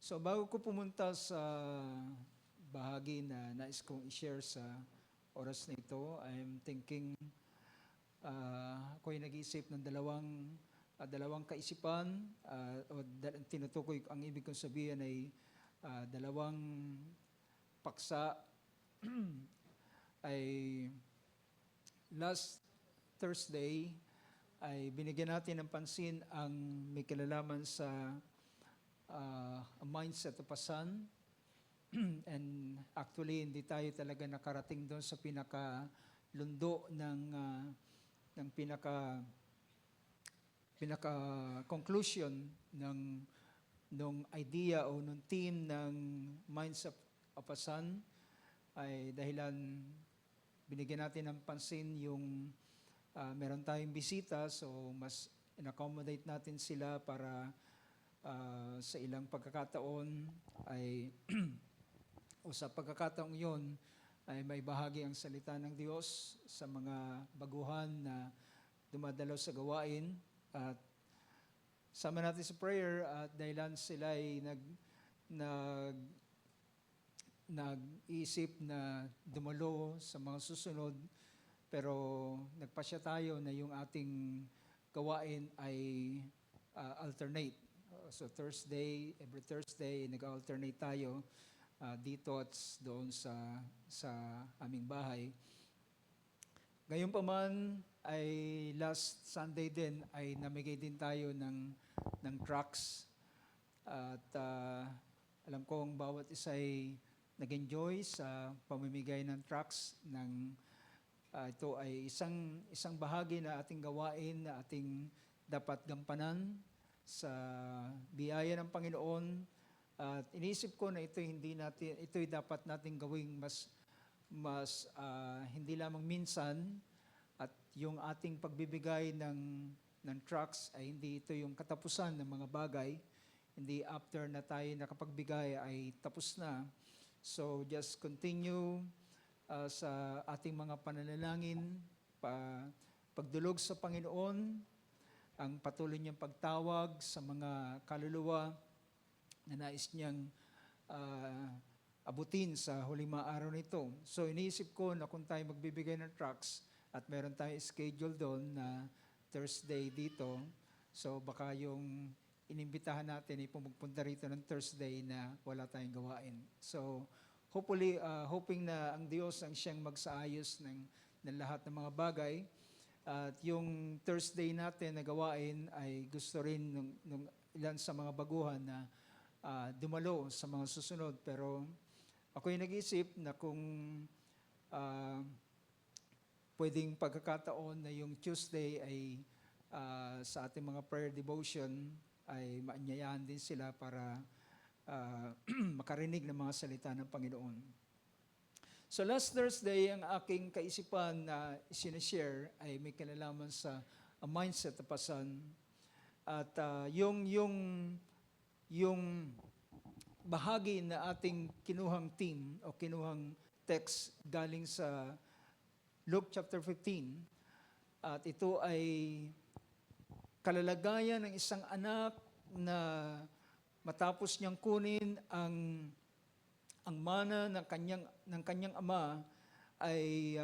So bago ko pumunta sa bahagi na nais kong i-share sa oras na ito, I'm thinking, ako'y nag-iisip ng dalawang kaisipan, tinutukoy, ang ibig kong sabihin ay dalawang paksa. Ay last Thursday ay binigyan natin ng pansin ang may kinalaman sa a mindset of a son. And actually, hindi tayo talaga nakarating doon sa pinaka-lundo ng pinaka-conclusion ng idea o ng theme ng mindset of a son. Ay dahilan binigyan natin ng pansin yung meron tayong bisita, so mas in-accommodate natin sila para sa ilang pagkakataon ay o sa pagkakataong yon ay may bahagi ang salita ng Diyos sa mga baguhan na dumadalaw sa gawain. At sama natin sa prayer at dahilan sila ay nag-iisip na dumalo sa mga susunod, pero nagpasya tayo na yung ating gawain ay alternate. So every Thursday, nag-alternate tayo dito at doon sa aming bahay. Ngayon pa man ay last Sunday din ay namigay din tayo ng tracts. At alam ko ang bawat isa ay nag-enjoy sa pamimigay ng tracts. Ito ay isang bahagi na ating gawain na ating dapat gampanan sa biyaya ng Panginoon. At iniisip ko na ito'y dapat nating gawing mas hindi lamang minsan, at yung ating pagbibigay ng tracts ay hindi ito yung katapusan ng mga bagay. Hindi after na tayo nakapagbigay ay tapos na. So just continue sa ating mga pananalangin, pagdulog sa Panginoon, ang patuloy niyang pagtawag sa mga kaluluwa na nais niyang abutin sa huling mga araw nito. So iniisip ko na kung tayo magbibigay ng tracts at meron tayong schedule doon na Thursday dito, so baka yung inimbitahan natin ay pumagpunta rito ng Thursday na wala tayong gawain. So hopefully, hoping na ang Diyos ang siyang magsaayos ng lahat ng mga bagay. At yung Thursday natin na gawain ay gusto rin nung ilan sa mga baguhan na dumalo sa mga susunod. Pero ako'y nag-isip na kung pwedeng pagkakataon na yung Tuesday ay sa ating mga prayer devotion ay maanyayahan din sila para makarinig ng mga salita ng Panginoon. So last Thursday, ang aking kaisipan na sinishare ay may kinalaman sa a mindset of a son. At yung bahagi na ating kinuhang theme o kinuhang text galing sa Luke chapter 15. At ito ay kalalagayan ng isang anak na matapos niyang kunin ang mana ng kanyang ama ay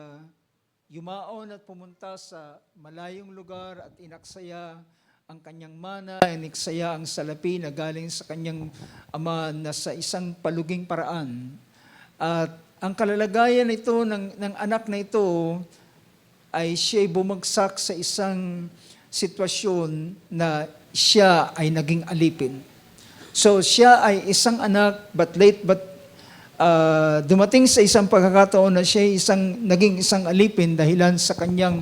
yumaon at pumunta sa malayong lugar at inaksaya ang kanyang mana, iniksaya ang salapi na galing sa kanyang ama na sa isang paluging paraan. At ang kalalagayan nito ng anak na ito ay siya'y bumagsak sa isang sitwasyon na siya ay naging alipin. So siya ay isang anak but dumating sa isang pagkakataon na siya naging isang alipin dahilan sa kanyang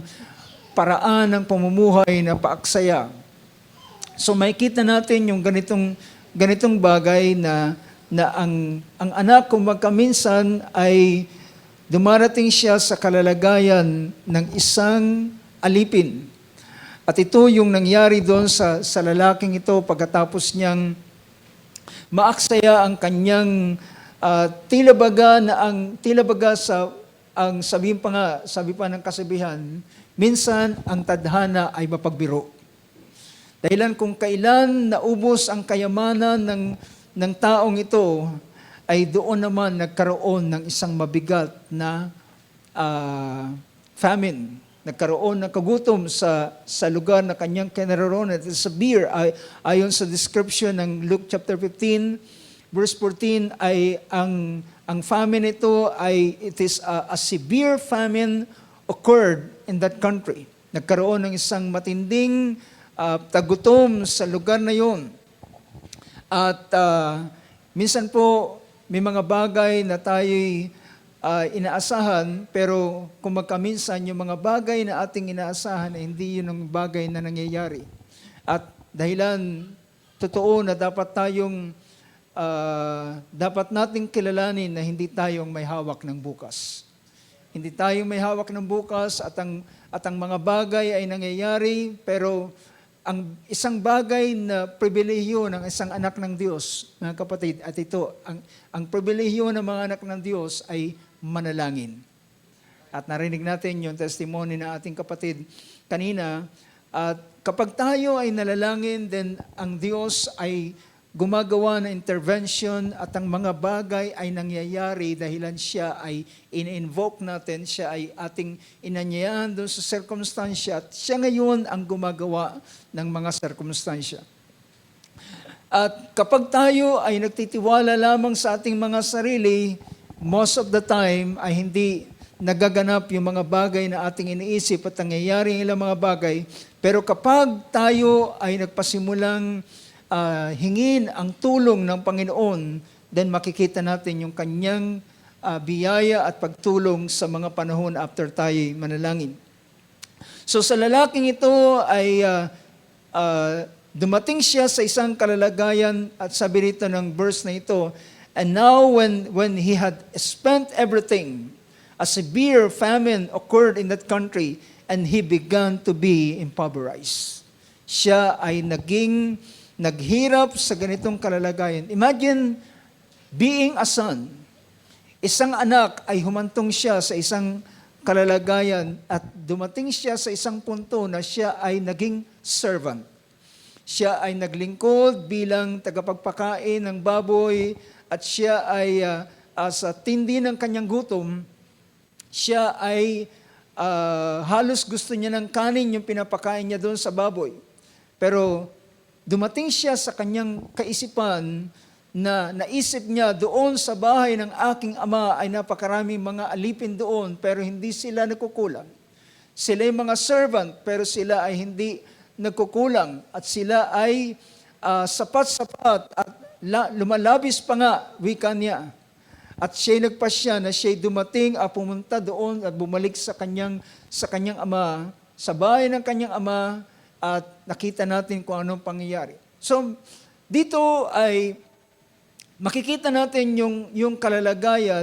paraan ng pamumuhay na paaksaya. So makikita natin yung ganitong bagay na ang anak kung magkaminsan ay dumarating siya sa kalalagayan ng isang alipin. At ito yung nangyari doon sa lalaking ito pagkatapos niyang maaksaya ang kanyang tila baga sabi pa ng kasabihan, minsan ang tadhana ay mapagbiro. Dahilan kung kailan naubos ang kayamanan ng taong ito ay doon naman nagkaroon ng isang mabigat na famine. Nagkaroon ng kagutom sa lugar na kanyang kinaroroonan. It's severe. Ayon sa description ng Luke chapter 15, verse 14, ay ang famine ito ay it is a severe famine occurred in that country. Nagkaroon ng isang matinding tagutom sa lugar na yon. At minsan po may mga bagay na tayo'y inaasahan, pero kung magkaminsan yung mga bagay na ating inaasahan ay hindi yun ang bagay na nangyayari. At dahilan, totoo na dapat nating kilalanin na hindi tayong may hawak ng bukas. Hindi tayo may hawak ng bukas at ang mga bagay ay nangyayari, pero ang isang bagay na pribilehiyo ng isang anak ng Diyos, mga kapatid, at ito, ang pribilehiyo ng mga anak ng Diyos ay manalangin. At narinig natin yung testimony ng ating kapatid kanina, at kapag tayo ay nalalangin, then ang Diyos ay gumagawa ng intervention at ang mga bagay ay nangyayari dahilan siya ay in-invoke natin, siya ay ating inanyayahan doon sa circumstansya at siya ngayon ang gumagawa ng mga circumstansya. At kapag tayo ay nagtitiwala lamang sa ating mga sarili, most of the time ay hindi nagaganap yung mga bagay na ating iniisip at nangyayari ang ilang mga bagay. Pero kapag tayo ay nagpasimulang hingin ang tulong ng Panginoon, then makikita natin yung kanyang biyaya at pagtulong sa mga panahon after tayo manalangin. So sa lalaking ito ay dumating siya sa isang kalalagayan at sabi rito ng verse na ito, and now when he had spent everything, a severe famine occurred in that country and he began to be impoverished. Siya ay naghirap sa ganitong kalalagayan. Imagine being a son. Isang anak ay humantong siya sa isang kalalagayan at dumating siya sa isang punto na siya ay naging servant. Siya ay naglingkod bilang tagapagpakain ng baboy at siya ay sa tindi ng kanyang gutom, siya ay halos gusto niya ng kanin yung pinapakain niya doon sa baboy. Pero dumating siya sa kanyang kaisipan na naisip niya doon sa bahay ng aking ama ay napakaraming mga alipin doon pero hindi sila nagkukulang. Sila ay mga servant pero sila ay hindi nagkukulang at sila ay sapat-sapat at lumalabis pa nga, wika niya. At siya'y nagpasya na siya'y dumating at pumunta doon at bumalik sa kanyang ama, sa bahay ng kanyang ama, at nakita natin kung anong pangyayari. So, dito ay makikita natin yung kalalagayan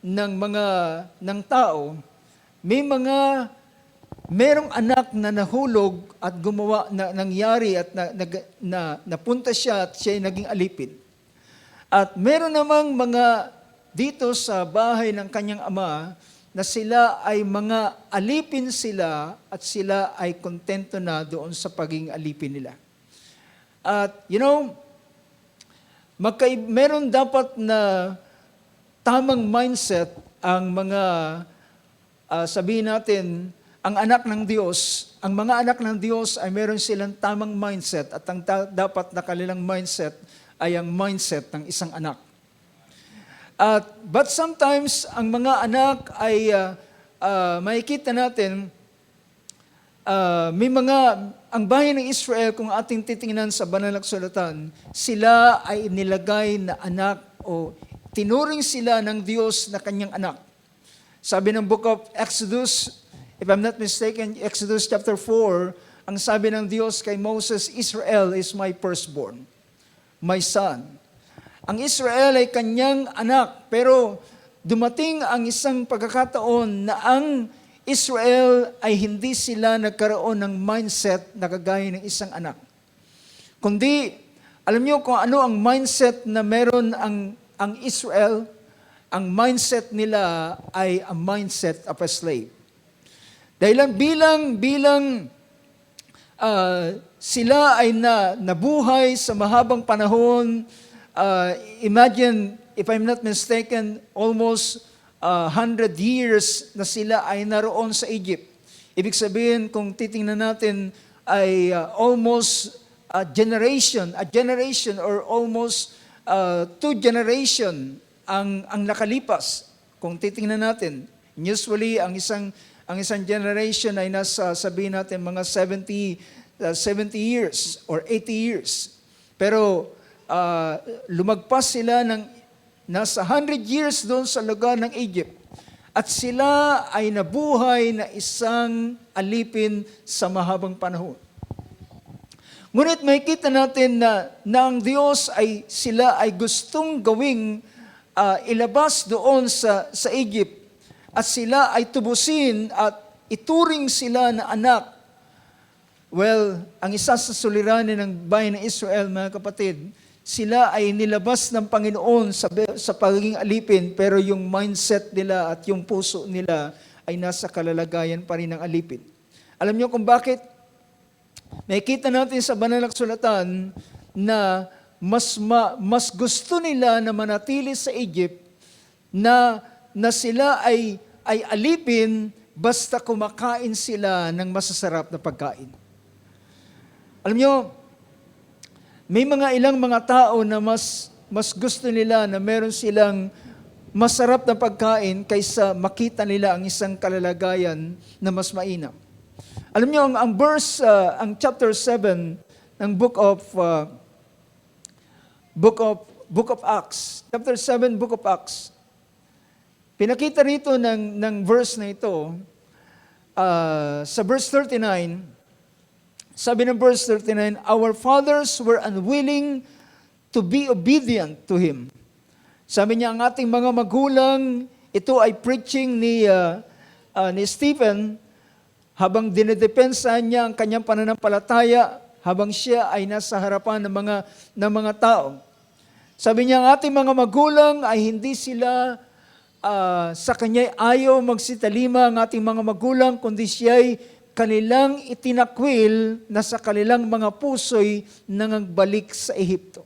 ng tao. Merong anak na nahulog at gumawa nangyari at napunta siya at siya naging alipin. At meron namang mga dito sa bahay ng kanyang ama na sila ay mga alipin sila at sila ay kontento na doon sa pagiging alipin nila. At meron dapat na tamang mindset ang mga sabihin natin, ang anak ng Diyos, ang mga anak ng Diyos ay meron silang tamang mindset at ang dapat na kanilang mindset ay ang mindset ng isang anak. But sometimes, ang mga anak ay makikita natin, ang bayan ng Israel, kung ating titingnan sa banal na kasulatan, sila ay nilagay na anak o tinuring sila ng Diyos na kanyang anak. Sabi ng book of Exodus, if I'm not mistaken, Exodus chapter 4, ang sabi ng Diyos kay Moses, Israel is my firstborn, my son. Ang Israel ay kanyang anak, pero dumating ang isang pagkakataon na ang Israel ay hindi sila nagkaroon ng mindset na kagaya ng isang anak. Kundi, alam niyo kung ano ang mindset na meron ang Israel, ang mindset nila ay a mindset of a slave. Dahil bilang sila ay nabuhay sa mahabang panahon, imagine, if I'm not mistaken, almost 100 years na sila ay naroon sa Egypt. Ibig sabihin, kung titingnan natin, ay almost a generation or almost 2 generation ang nakalipas. Kung titingnan natin, usually ang isang generation ay nasa, sabihin natin, mga 70 years or 80 years. Pero lumagpas sila ng nasa 100 years doon sa lugar ng Egypt. At sila ay nabuhay na isang alipin sa mahabang panahon. Ngunit makikita natin na ang Diyos ay sila ay gustong gawing ilabas doon sa Egypt. At sila ay tubusin at ituring sila na anak. Well, ang isa sa suliranin ng bayan ng Israel, mga kapatid, sila ay nilabas ng Panginoon sa pagiging alipin, pero yung mindset nila at yung puso nila ay nasa kalalagayan pa rin ng alipin. Alam niyo kung bakit? Makikita natin sa banal na kasulatan na mas gusto nila na manatili sa Egypt na sila ay alipin basta kumakain sila ng masasarap na pagkain. Alam niyo, may ilang mga tao na mas gusto nila na meron silang masarap na pagkain kaysa makita nila ang isang kalalagayan na mas mainam. Alam niyo, ang verse, ang chapter 7 ng book of Acts, chapter 7, book of Acts, pinakita rito ng verse na ito, sa verse 39, sabi ng verse 39, our fathers were unwilling to be obedient to Him. Sabi niya, ang ating mga magulang, ito ay preaching ni Stephen, habang dinedepensahan niya ang kanyang pananampalataya, habang siya ay nasa harapan ng mga tao. Sabi niya, ang ating mga magulang ay hindi sila sa kanya'y ayaw magsitalima ang ating mga magulang, kundi siya'y kanilang itinakwil na sa kanilang mga puso'y nangagbalik sa Ehipto.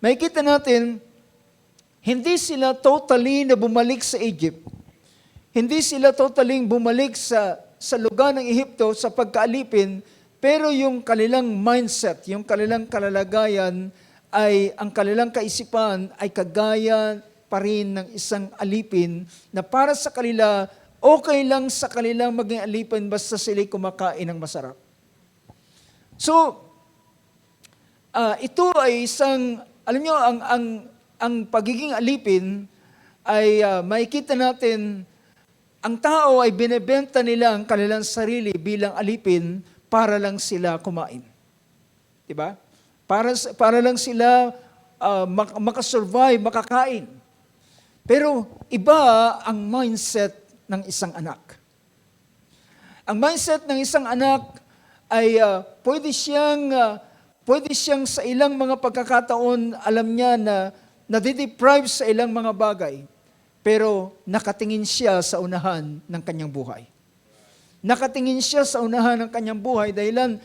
Makikita natin, hindi sila totally na bumalik sa Egypt. Hindi sila totally bumalik sa lugar ng Ehipto sa pagkaalipin, pero yung kanilang mindset, yung kanilang kalalagayan, ay ang kanilang kaisipan ay kagaya pa rin ng isang alipin na para sa kanila, okay lang sa kanilang maging alipin basta sila'y kumakain ng masarap. So, ito ay isang, alam nyo, ang pagiging alipin ay makikita natin, ang tao ay binebenta nila ang kanilang sarili bilang alipin para lang sila kumain. Diba? Para lang sila makasurvive, makakain. Pero iba ang mindset ng isang anak. Ang mindset ng isang anak ay pwede siyang sa ilang mga pagkakataon, alam niya na nadideprive sa ilang mga bagay, pero nakatingin siya sa unahan ng kanyang buhay. Nakatingin siya sa unahan ng kanyang buhay dahilan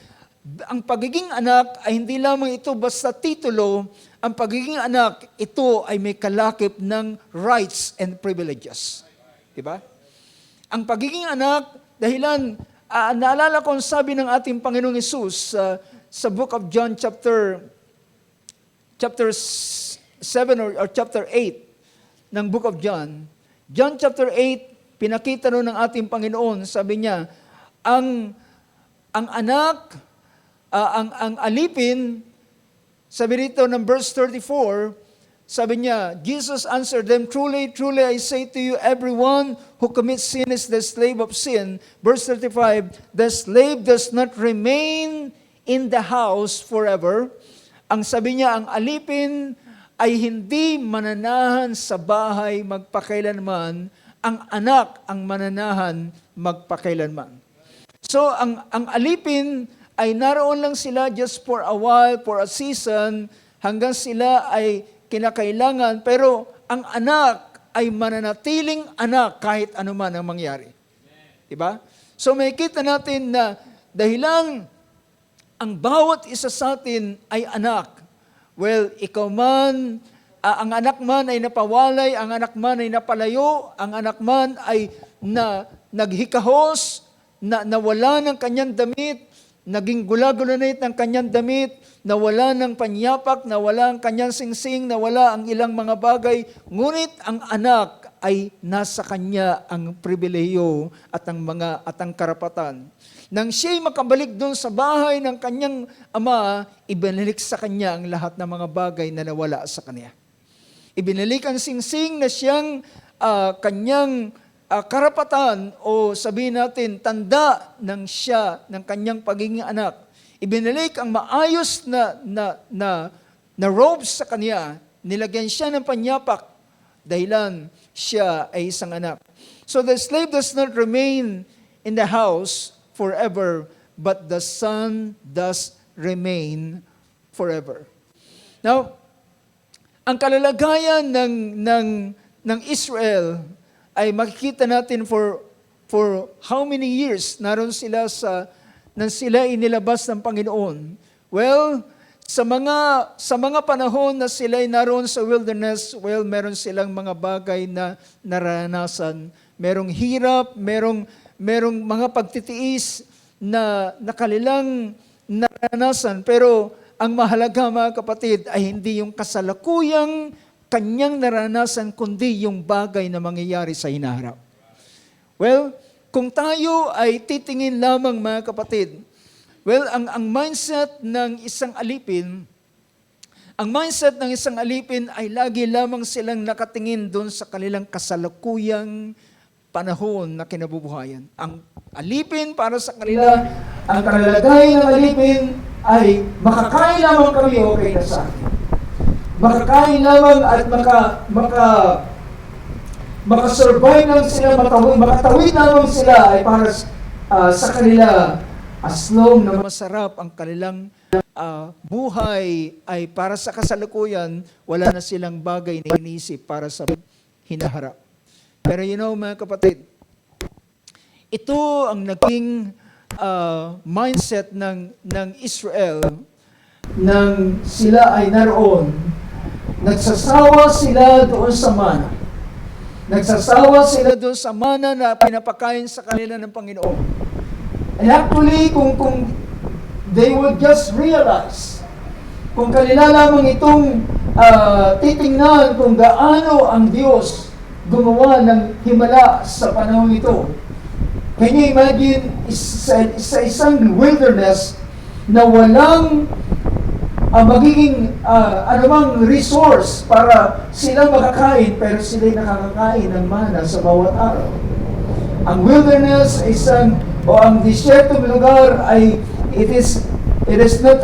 ang pagiging anak ay hindi lamang ito basta titulo, ang pagiging anak, ito ay may kalakip ng rights and privileges. Diba? Ang pagiging anak, dahilan, naalala ko ang sabi ng ating Panginoong Hesus sa book of John chapter 7 or chapter 8 ng book of John. John chapter 8, pinakita noon ng ating Panginoon, sabi niya, ang anak, ang alipin, sabi rito ng verse 34, sabi niya, Jesus answered them, truly, truly, I say to you, everyone who commits sin is the slave of sin. Verse 35, the slave does not remain in the house forever. Ang sabi niya, ang alipin ay hindi mananahan sa bahay magpakailanman, ang anak ang mananahan magpakailanman. So, ang alipin ay naroon lang sila just for a while, for a season, hanggang sila ay kinakailangan, pero ang anak ay mananatiling anak kahit anuman ang mangyari. Diba? So makikita natin na dahilan ang bawat isa sa atin ay anak, well, ikaw man, ang anak man ay napawalay, ang anak man ay napalayo, ang anak man ay naghikahos, nawala ng kanyang damit, naging gula-gulanit ng kanyang damit, nawala ng panyapak, nawala ang kanyang singsing, nawala ang ilang mga bagay, ngunit ang anak ay nasa kanya ang pribilehiyo at ang karapatan. Nang siya'y makabalik doon sa bahay ng kanyang ama, ibinalik sa kanya ang lahat ng mga bagay na nawala sa kanya. Ibinalik ang singsing na siyang kanyang karapatan o sabihin natin, tanda ng kanyang pagiging anak. Ibinalik ang maayos na robes sa kanya, nilagyan siya ng panyapak dahilan siya ay isang anak. So the slave does not remain in the house forever, but the son does remain forever. Now, ang kalalagayan ng Israel ay makikita natin for how many years naroon sila nang sila inilabas ng Panginoon. Well, sa mga panahon na sila ay naroon sa wilderness, well, meron silang mga bagay na naranasan. Merong hirap, merong mga pagtitiis na kanilang naranasan. Pero ang mahalaga, mga kapatid, ay hindi yung kasalukuyang kanyang naranasan, kundi yung bagay na mangyayari sa hinaharap. Well, kung tayo ay titingin lamang, mga kapatid, well, ang mindset ng isang alipin, ay lagi lamang silang nakatingin doon sa kanilang kasalukuyang panahon na kinabubuhayan. Ang alipin para sa kanila, ang kalalagayan ng alipin ay makakain lamang kami, okay na sa akin. Makakain lamang at makasurvive lang sila, makatawid lamang sila ay para sa kanila, as long na masarap ang kanilang buhay ay para sa kasalukuyan, wala na silang bagay na iniisip para sa hinaharap. Pero mga kapatid, ito ang naging mindset ng Israel nang sila ay naroon. Nagsasawa sila doon sa mana. Nagsasawa sila doon sa mana na pinapakain sa kanila ng Panginoon. And actually, kung they would just realize, kung kanila lamang itong titingnan kung gaano ang Diyos gumawa ng himala sa panahon ito. Can you imagine sa isang wilderness na walang magiging anumang resource para sila makakain, pero sila'y nakakakain ng mana sa bawat araw. Ang wilderness ang disyertong lugar ay it is not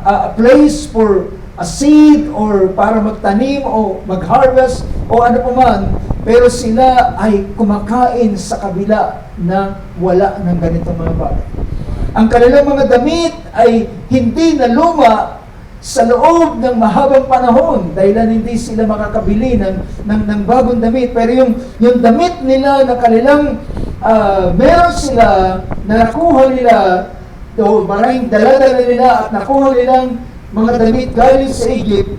a place for a seed or para magtanim o mag-harvest o ano pa man, pero sila ay kumakain sa kabila na wala ng ganitong mga bagay. Ang kanilang mga damit ay hindi na luma sa loob ng mahabang panahon dahil hindi sila makakabili ng bagong damit. Pero yung damit nila na kanilang meron sila na nakuha nila, o maraming dala-dala nila at nakuha nilang mga damit galing sa Egypt,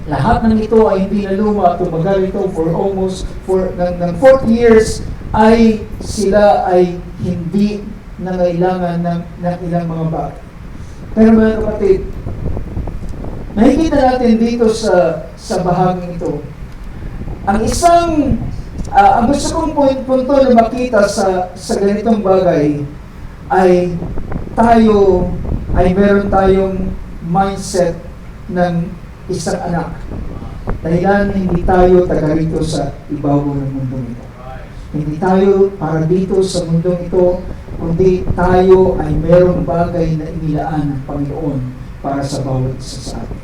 lahat ng ito ay hindi na luma. Tumagal ito ng 40 years ay sila ay hindi nangailangan ng ilang mga bagay. Pero mga kapatid, nakikita natin dito sa bahaging ito, ang gusto kong punto na makita sa ganitong bagay ay tayo ay meron tayong mindset ng isang anak. Dahilan hindi tayo taga rito sa ibabaw ng mundong ito. Hindi tayo para dito sa mundong ito, kundi tayo ay merong bagay na inilaan ng Panginoon para sa bawat isa sa atin.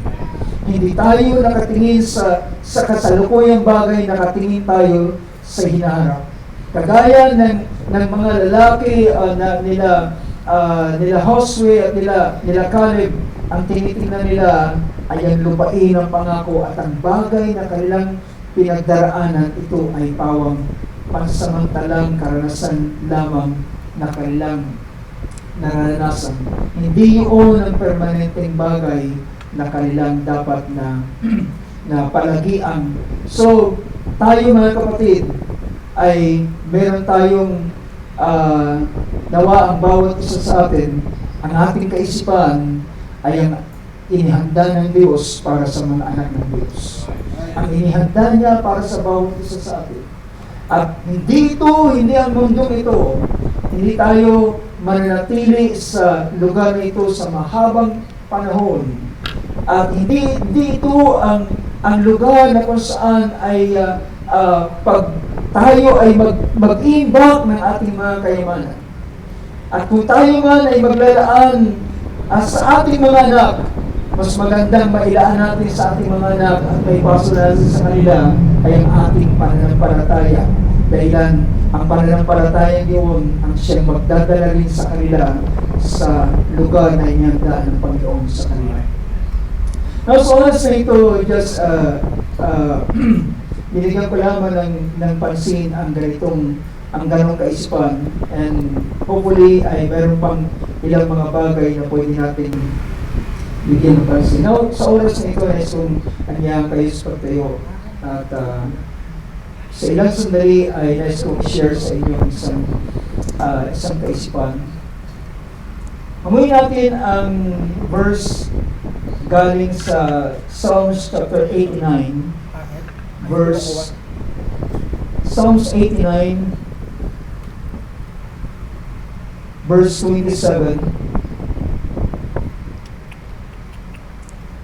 Hindi tayo nakatingin sa kasalukuyang bagay, nakatingin tayo sa hinaharap. Kagaya ng mga lalaki nila Josue at nila Caleb, ang tinitingnan nila ay ang lupain ng pangako at ang bagay na kanilang pinagdaraanan, ito ay pawang pansamantalang karanasan lamang na kanilang naranasan. Hindi yun ang permanenteng bagay na kanilang dapat na na palagian. So, tayo mga kapatid, ay meron tayong nawa ang bawat isa sa atin, ang ating kaisipan ay ang inihanda ng Diyos para sa mga anak ng Diyos. Ang inihanda niya para sa bawat isa sa atin. At hindi ang mundong ito, hindi tayo mananatili sa lugar na ito sa mahabang panahon. At hindi ito ang lugar na kung saan ay pag tayo ay mag-imbak ng ating mga kayamanan. At kung tayo man ay maglalaan sa ating mga anak, mas magandang mailaan natin sa ating mga anak at may paso natin sa kanila ay ang ating pananampalataya. Dahilan ang pananampalataya yun ang siyang magdadala rin sa kanila sa lugar na inihanda ng Panginoon sa kanila. Now, sa oras na ito, just binigyan ko lamang ng pansin ang ganong kaisipan, and hopefully ay meron pang ilang mga bagay na pwede natin bigyan ng pansin. Now, sa oras na ito, nais kong anyang kayo sa pagtayo at sa ilang sandali ay nais kong i-share sa inyo isang kaisipan. Amuin natin ang verse galing sa Psalms chapter 89, Psalms 89, verse 27,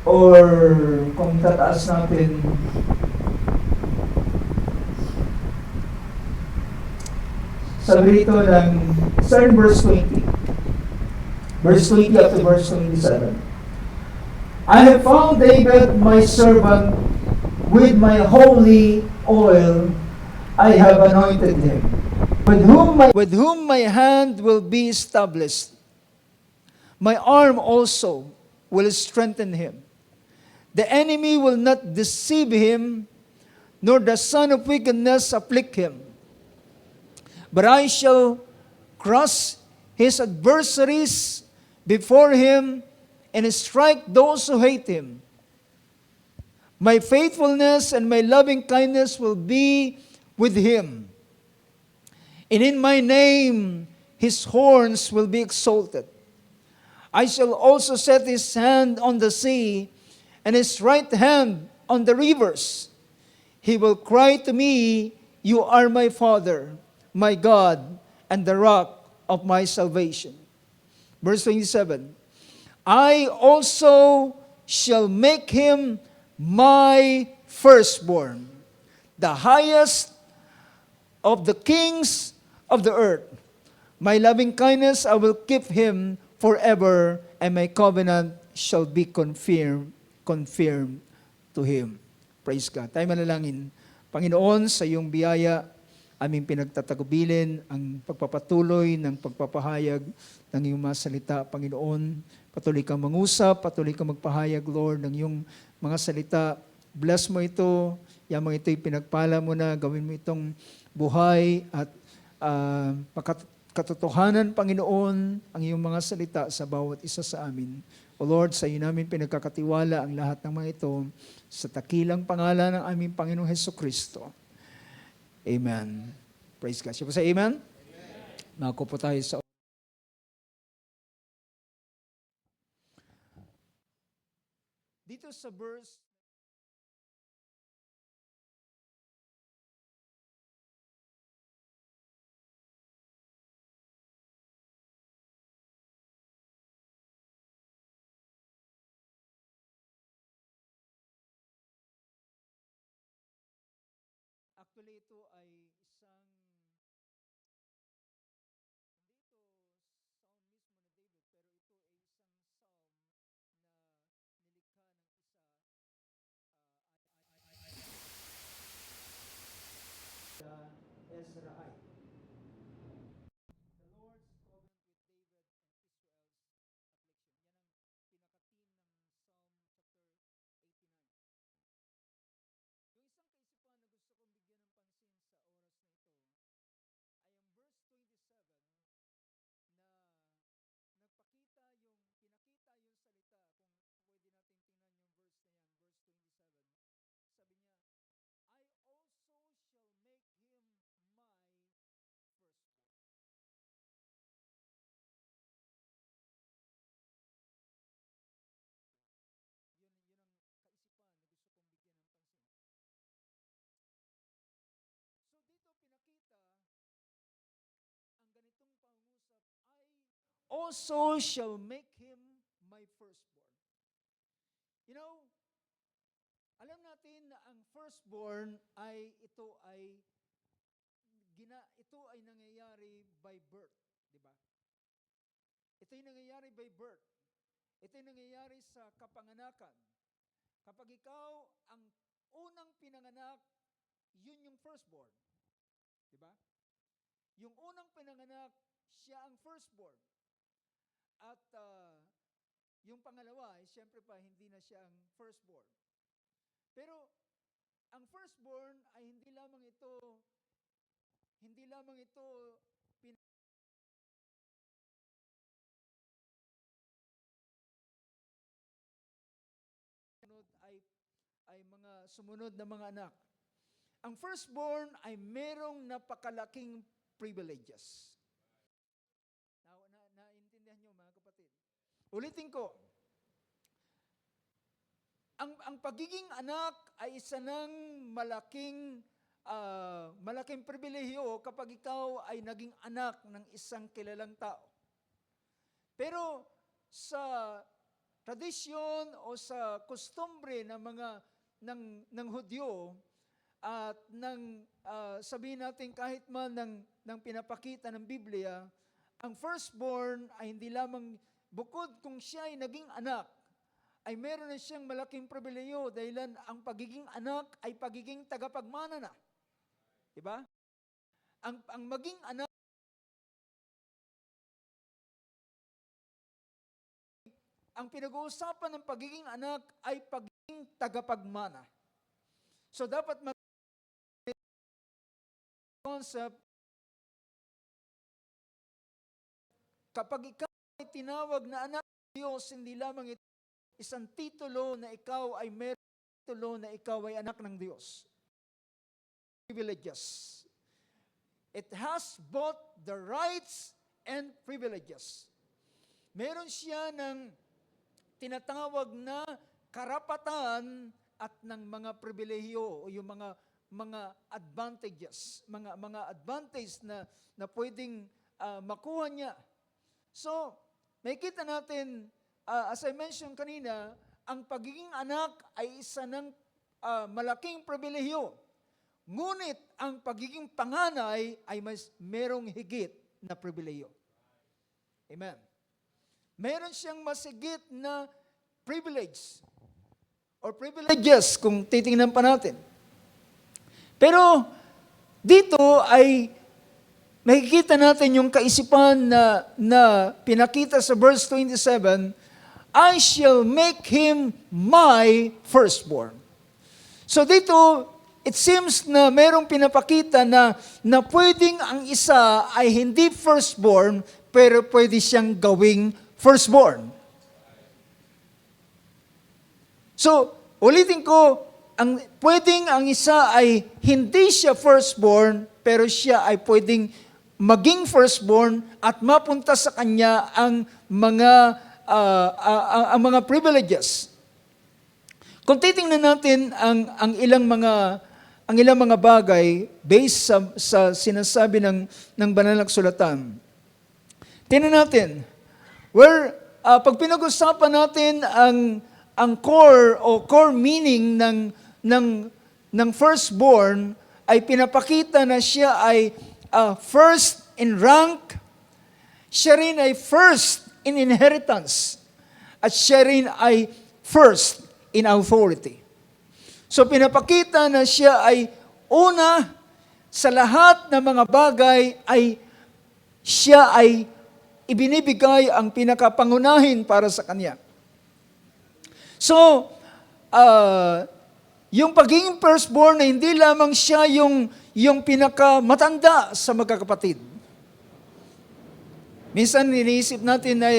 or kung tataas natin, sabi rito ng starting verse 20 up to verse 27. I have found David my servant, with my holy oil I have anointed him, with whom my hand will be established. My arm also will strengthen him. The enemy will not deceive him, nor the son of wickedness afflict him. But I shall crush his adversaries before him and strike those who hate him. My faithfulness and my loving kindness will be with him. And in my name his horns will be exalted. I shall also set his hand on the sea and his right hand on the rivers. He will cry to me, "You are my Father, my God, and the rock of my salvation." Verse 27, I also shall make him my firstborn, the highest of the kings of the earth. My loving kindness I will keep him forever, and my covenant shall be confirmed to him. Praise God. Tayo manalangin. Panginoon, sa iyong biyaya, aming pinagtatagubilin ang pagpapatuloy ng pagpapahayag ng iyong mga salita, Panginoon. Patuloy kang mangusap, patuloy kang magpahayag, Lord, ng iyong mga salita. Bless mo ito, yung mga ito'y pinagpala mo na, gawin mo itong buhay at katotohanan, Panginoon, ang iyong mga salita sa bawat isa sa amin. O Lord, sa iyo namin pinagkakatiwala ang lahat ng mga ito sa takilang pangalan ng aming Panginoong Hesukristo. Amen. Praise God. Siya po sa amen? Mako po tayo sa dito sa verse actually ito ay isang Ezraite. The Lord's covenant with David and Israel's affliction. Yan ang pinakatin ng Psalm chapter 89. Yung isang kaisipan na gusto kong bigyan ng pansin sa oras na ito ay ang verse 27 na pinakita yung salita, kung pwede natin tingnan also shall make him my firstborn. You know, alam natin na ang firstborn ay ito ay nangyayari by birth, di ba? Ito ay nangyayari by birth. Ito ay nangyayari sa kapanganakan. Kapag ikaw ang unang pinanganak, yun yung firstborn. Di ba? Yung unang pinanganak, siya ang firstborn. At yung pangalawa, siyempre pa, hindi na siya ang firstborn. Pero, ang firstborn ay hindi lamang ito ay mga sumunod na mga anak. Ang firstborn ay merong napakalaking privileges. Naintindihan niyo mga kapatid? Ulitin ko. Ang pagiging anak ay isa ng malaking pribilehiyo kapag ikaw ay naging anak ng isang kilalang tao. Pero sa tradisyon o sa kostumbre ng ng Hudyo at sabihin natin kahit man ng pinapakita ng Biblia, ang firstborn ay hindi lamang bukod kung siya ay naging anak, ay meron na siyang malaking pribilehiyo dahil ang pagiging anak ay pagiging tagapagmana na. Diba? Ang maging anak, ang pinag-uusapan ng pagiging anak ay pagiging tagapagmana. So dapat concept, kapag ikaw ay tinawag na anak ng Diyos, hindi lamang ito isang titulo na ikaw ay meron, titulo na ikaw ay anak ng Diyos. Privileges. It has both the rights and privileges. Meron siya ng tinatawag na karapatan at ng mga pribilehiyo o yung mga advantages, mga advantage na pwedeng makuha niya. So, makikita natin, as I mentioned kanina, ang pagiging anak ay isa ng malaking pribilehiyo. Ngunit ang pagiging panganay ay merong higit na pribilehiyo. Amen. Meron siyang masigit na privilege or privileges kung titingnan pa natin. Pero dito ay makikita natin yung kaisipan na pinakita sa verse 27, I shall make him my firstborn. So dito, it seems na merong pinapakita na pwedeng ang isa ay hindi firstborn, pero pwede siyang gawing firstborn. So, ulitin ko, pwedeng ang isa ay hindi siya firstborn, pero siya ay pwedeng maging firstborn at mapunta sa kanya ang mga privileges. Kung titingnan natin ang ilang mga bagay based sa sinasabi ng banal na kasulatan. Tingnan natin, pag pinag-usapan natin ang core meaning ng firstborn, ay pinapakita na siya ay first in rank, siya rin ay first in inheritance, at siya rin ay first in authority. So pinapakita na siya ay una sa lahat ng mga bagay ay siya ay ibinibigay ang pinakapangunahin para sa kanya. So, yung pagiging firstborn na hindi lamang siya yung pinakamatanda sa magkakapatid. Minsan iniisip natin na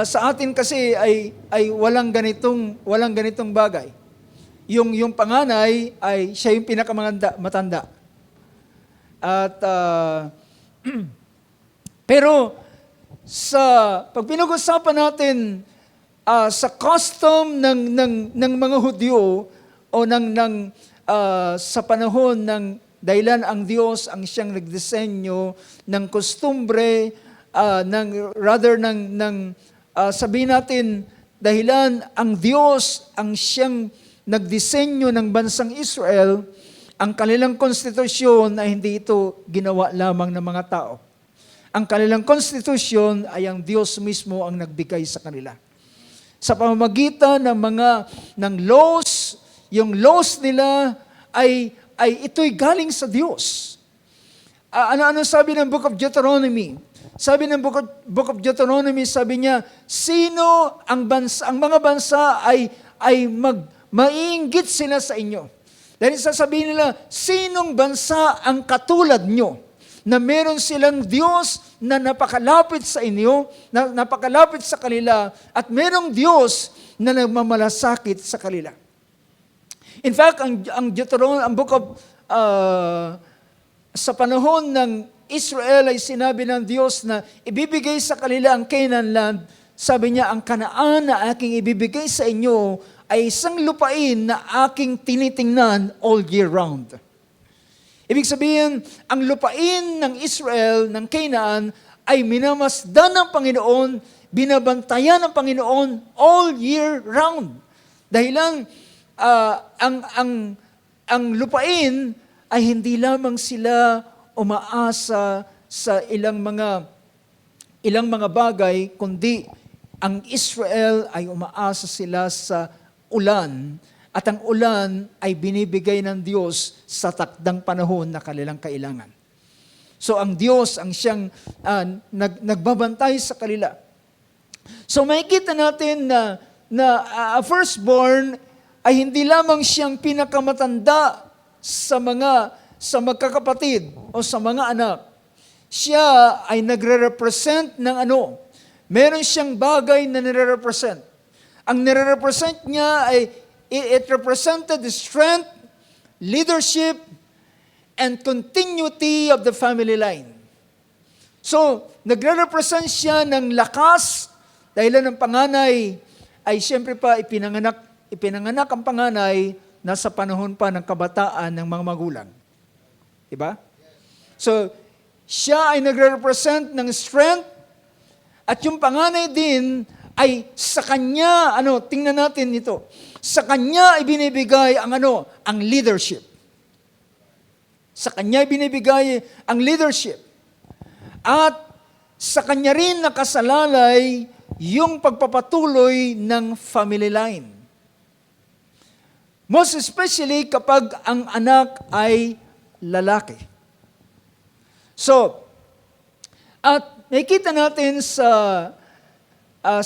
sa atin kasi ay walang ganitong bagay. Yung panganay ay siya yung pinakamatanda. At pero pag pinag-usapan natin sa custom ng mga Hudyo o sa panahon ng dahilan ang Diyos ang siyang nagdisenyo ng kostumbre sabihin natin, dahilan ang Diyos ang siyang nagdisenyo ng bansang Israel, ang kanilang konstitusyon ay hindi ito ginawa lamang ng mga tao. Ang kanilang konstitusyon ay ang Diyos mismo ang nagbigay sa kanila. Sa pamamagitan ng laws, yung laws nila ay ito'y galing sa Diyos. Ano sabi ng Book of Deuteronomy? Sabi ng Book of Deuteronomy, sabi niya, sino ang mga bansa ay maiinggit sila sa inyo. Dahil sasabihin nila, sinong bansa ang katulad nyo na meron silang Diyos na napakalapit sa inyo, na napakalapit sa kanila, at merong Diyos na nagmamalasakit sa kanila. In fact, ang Deuteronomy, ang Book of, sa panahon ng Israel ay sinabi ng Diyos na ibibigay sa kanila ang Canaan land. Sabi niya, ang Kanaan na aking ibibigay sa inyo ay isang lupain na aking tinitingnan all year round. Ibig sabihin, ang lupain ng Israel, ng Canaan, ay minamasdan ng Panginoon, binabantayan ng Panginoon all year round. Dahilan, ang lupain ay hindi lamang sila umaasa sa ilang mga bagay, kundi ang Israel ay umaasa sila sa ulan, at ang ulan ay binibigay ng Diyos sa takdang panahon na kanilang kailangan. So ang Diyos ang siyang nagbabantay sa kanila. So makikita natin na firstborn ay hindi lamang siyang pinakamatanda sa magkakapatid o sa mga anak. Siya ay nagre-represent ng meron siyang bagay na nire-represent. Ang nire-represent niya ay, it represented the strength, leadership, and continuity of the family line. So, nagre-represent siya ng lakas, dahil ng panganay ay siyempre pa ipinanganak ang panganay nasa panahon pa ng kabataan ng mga magulang. Diba? So, siya ay nagre-represent ng strength, at yung panganay din ay sa kanya, tingnan natin ito, sa kanya ay binibigay ang leadership. Sa kanya ay binibigay ang leadership. At sa kanya rin nakasalalay yung pagpapatuloy ng family line. Most especially kapag ang anak ay lalaki. So, at nakikita natin sa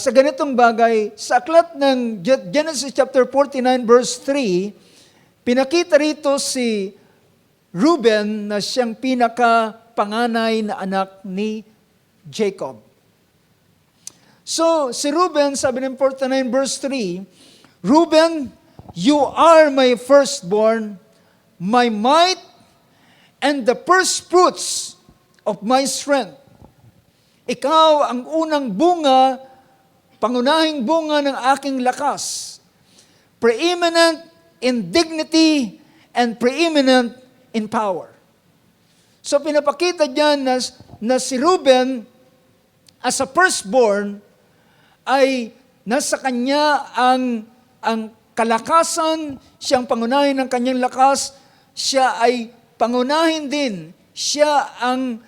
ganitong bagay, sa aklat ng Genesis chapter 49 verse 3, pinakita rito si Reuben na siyang pinakapanganay na anak ni Jacob. So, si Reuben, sabi ng 49 verse 3, Reuben, you are my firstborn, my might, and the first fruits of my strength. Ikaw ang unang bunga, pangunahing bunga ng aking lakas, preeminent in dignity and preeminent in power. So pinapakita diyan na si Reuben as a firstborn ay nasa kanya ang kalakasan, siyang pangunahin ng kanyang lakas, siya ay pangunahin din, siya ang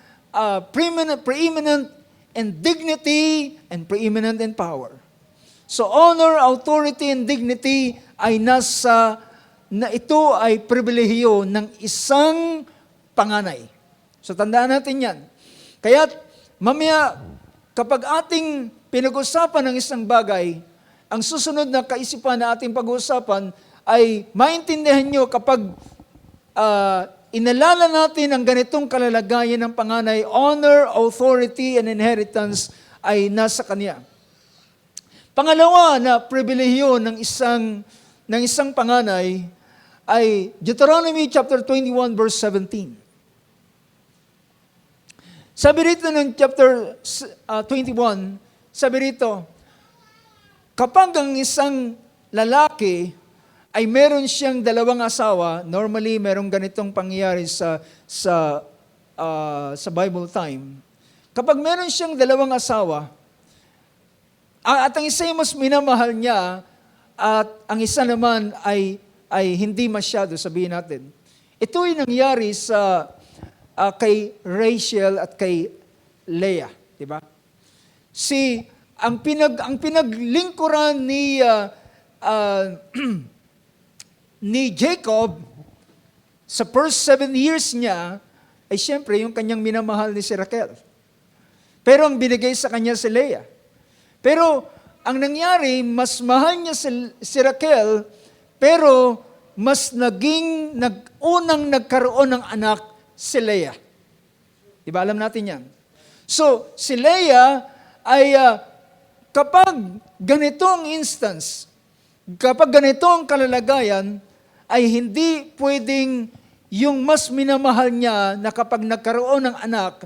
preeminent in dignity and preeminent in power. So honor, authority, and dignity ay ito ay pribilehiyo ng isang panganay. So tandaan natin yan. Kaya mamaya, kapag ating pinag-usapan ng isang bagay, ang susunod na kaisipan na ating pag-uusapan ay maintindihan nyo kapag inalala natin ang ganitong kalalagayan ng panganay, honor, authority, and inheritance ay nasa kanya. Pangalawa na pribilehiyo ng isang panganay ay Deuteronomy chapter 21 verse 17. Sabi rito ng chapter 21, sabi rito, kapag ang isang lalaki ay meron siyang dalawang asawa, normally merong ganitong pangyayari sa Bible time. Kapag meron siyang dalawang asawa, at ang isa yung mas minamahal niya, at ang isa naman ay hindi masyado, sabihin natin. Ito ay nangyari sa kay Rachel at kay Leah, di ba? Ang pinaglingkuran ni Jacob sa first 7 years niya ay siyempre yung kanyang minamahal ni si Raquel. Pero ang binigay sa kanya si Leah. Pero ang nangyari, mas mahal niya si Raquel, pero mas unang nagkaroon ng anak si Leah. Diba alam natin yan? So, si Leah ay kapag ganitong instance, kapag ganitong kalalagayan, ay hindi pwedeng yung mas minamahal niya na kapag nagkaroon ng anak,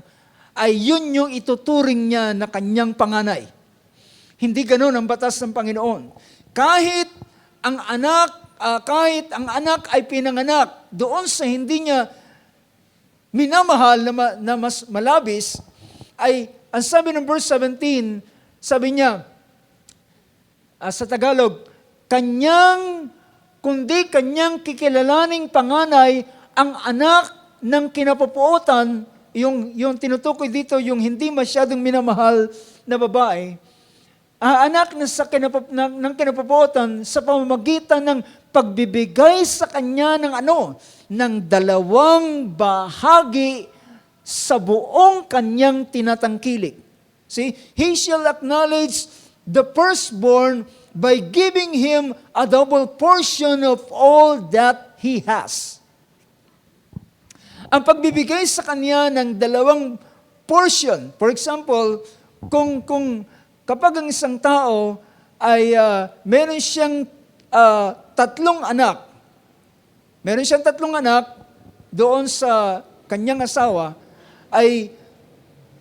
ay yun yung ituturing niya na kanyang panganay. Hindi ganoon ang batas ng Panginoon. Kahit ang anak ay pinanganak doon sa hindi niya minamahal na mas malabis, ay ang sabi ng verse 17, sabi niya, sa Tagalog, kundi kanyang kikilalaning panganay ang anak ng kinapupuotan, yung tinutukoy dito, yung hindi masyadong minamahal na babae, anak ng kinapupuotan sa pamamagitan ng pagbibigay sa kanya ng 2 bahagi sa buong kanyang tinatangkilik. See, he shall acknowledge the firstborn by giving him a double portion of all that he has. Ang pagbibigay sa kanya ng 2 portion, for example, kung kapag ang isang tao ay meron siyang 3 anak, doon sa kanyang asawa, ay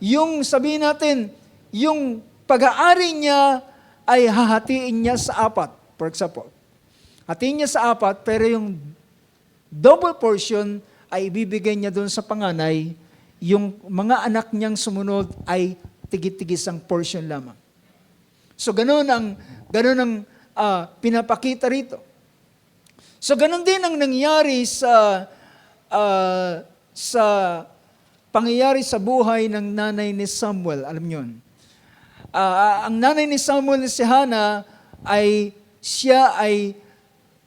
yung sabihin natin, yung pag-aari niya ay hahatiin niya sa 4, for example. Hatiin niya sa 4, pero yung double portion ay ibibigay niya doon sa panganay, yung mga anak niyang sumunod ay tigit-tigisang portion lamang. So ganun ang pinapakita rito. So ganun din ang nangyari sa pangyayari sa buhay ng nanay ni Samuel. Alam niyo yun. Ang nanay ni Samuel si Hannah siya ay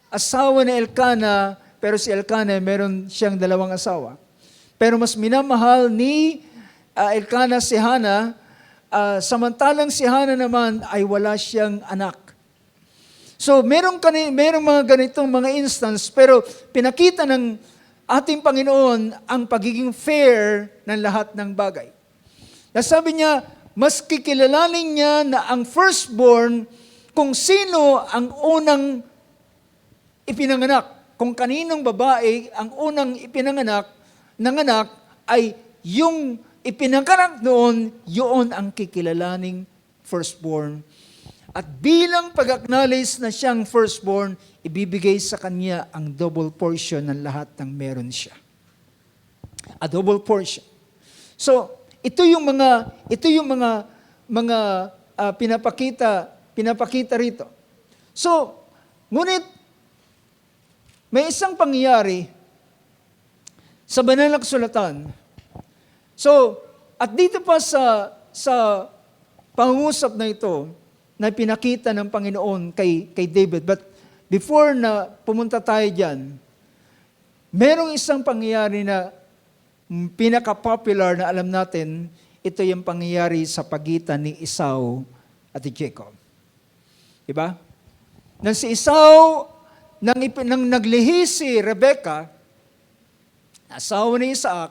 asawa ni Elkanah, pero si Elkanah meron siyang 2 asawa. Pero mas minamahal ni Elkanah si Hannah, samantalang si Hannah naman ay wala siyang anak. So merong mga ganitong mga instance, pero pinakita ng ating Panginoon ang pagiging fair ng lahat ng bagay. Nasabi niya, mas kikilalanin niya na ang firstborn kung sino ang unang ipinanganak. Kung kaninong babae ang unang nanganak ay yung ipinanganak noon, yun ang kikilalaning firstborn. At bilang pag-acknowledge na siyang firstborn, ibibigay sa kanya ang double portion ng lahat ng meron siya. A double portion. So, ito yung mga pinapakita rito. So, ngunit may isang pangyayari sa banal na kasulatan. So, at dito pa sa pangungusap na ito, na pinakita ng Panginoon kay David. But before na pumunta tayo dyan, merong isang pangyayari na pinaka-popular na alam natin, ito yung pangyayari sa pagitan ni Esau at ni Jacob. Diba? Nang si Esau, nang naglihi si Rebecca, asawa ni Isaac,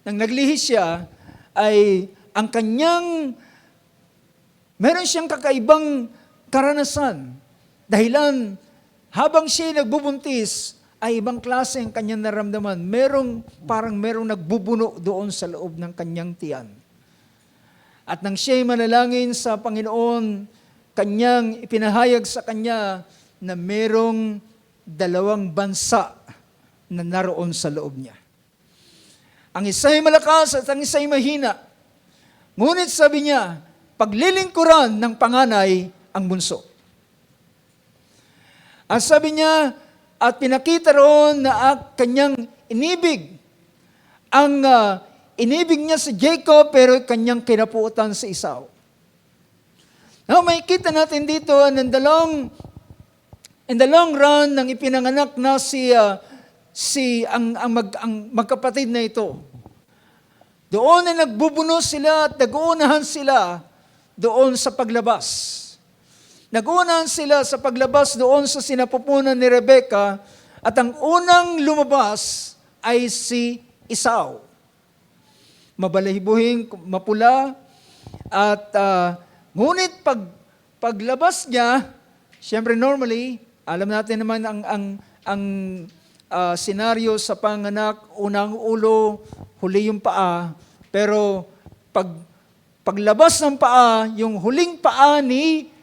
nang naglihi siya, ay ang kanyang, meron siyang kakaibang karanasan. Dahilan, habang siya nagbubuntis, ay ibang klase ang kanyang naramdaman. Parang merong nagbubuno doon sa loob ng kanyang tiyan. At nang siya'y manalangin sa Panginoon, kanyang ipinahayag sa kanya na merong 2 bansa na naroon sa loob niya. Ang isa'y malakas at ang isa'y mahina. Ngunit sabi niya, paglilingkuran ng panganay ang bunso. At sabi niya, at pinakita roon na kanyang inibig. Ang inibig niya si Jacob, pero kanyang kinapuutan si Esau. Now, makikita natin dito, in the long run, nang ipinanganak na ang magkapatid na ito, doon ay nagbubuno sila at nag-uunahan sila doon sa paglabas. Nag-uunahan sila sa paglabas doon sa sinapupunan ni Rebecca, at ang unang lumabas ay si Esau. Mabalahibuhing, mapula, at ngunit paglabas niya, siyempre normally, alam natin naman ang senaryo sa panganak, unang ulo, huli yung paa, pero paglabas ng paa, yung huling paa ni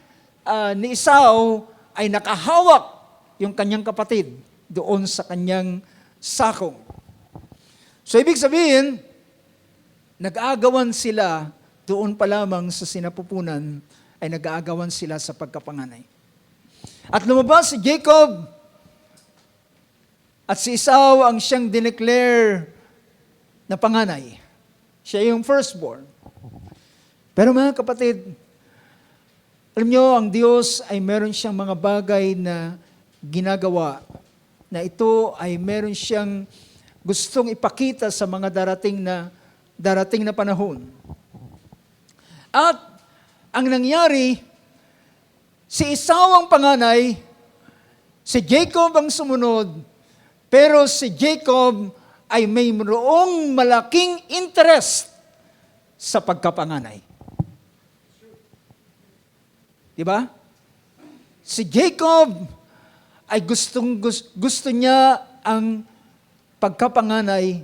Esau ay nakahawak yung kanyang kapatid doon sa kanyang sakong. So ibig sabihin, nag-aagawan sila doon pa lamang sa sinapupunan, ay nag-aagawan sila sa pagkapanganay. At lumabas si Jacob at si Esau ang siyang dineclare na panganay. Siya yung firstborn. Pero mga kapatid, alam nyo, ang Diyos ay meron siyang mga bagay na ginagawa na ito ay meron siyang gustong ipakita sa mga darating na panahon. At ang nangyari, si Esau ang panganay, si Jacob ang sumunod, pero si Jacob ay mayroong malaking interest sa pagkapanganay. Diba? Si Jacob ay gusto niya ang pagkapanganay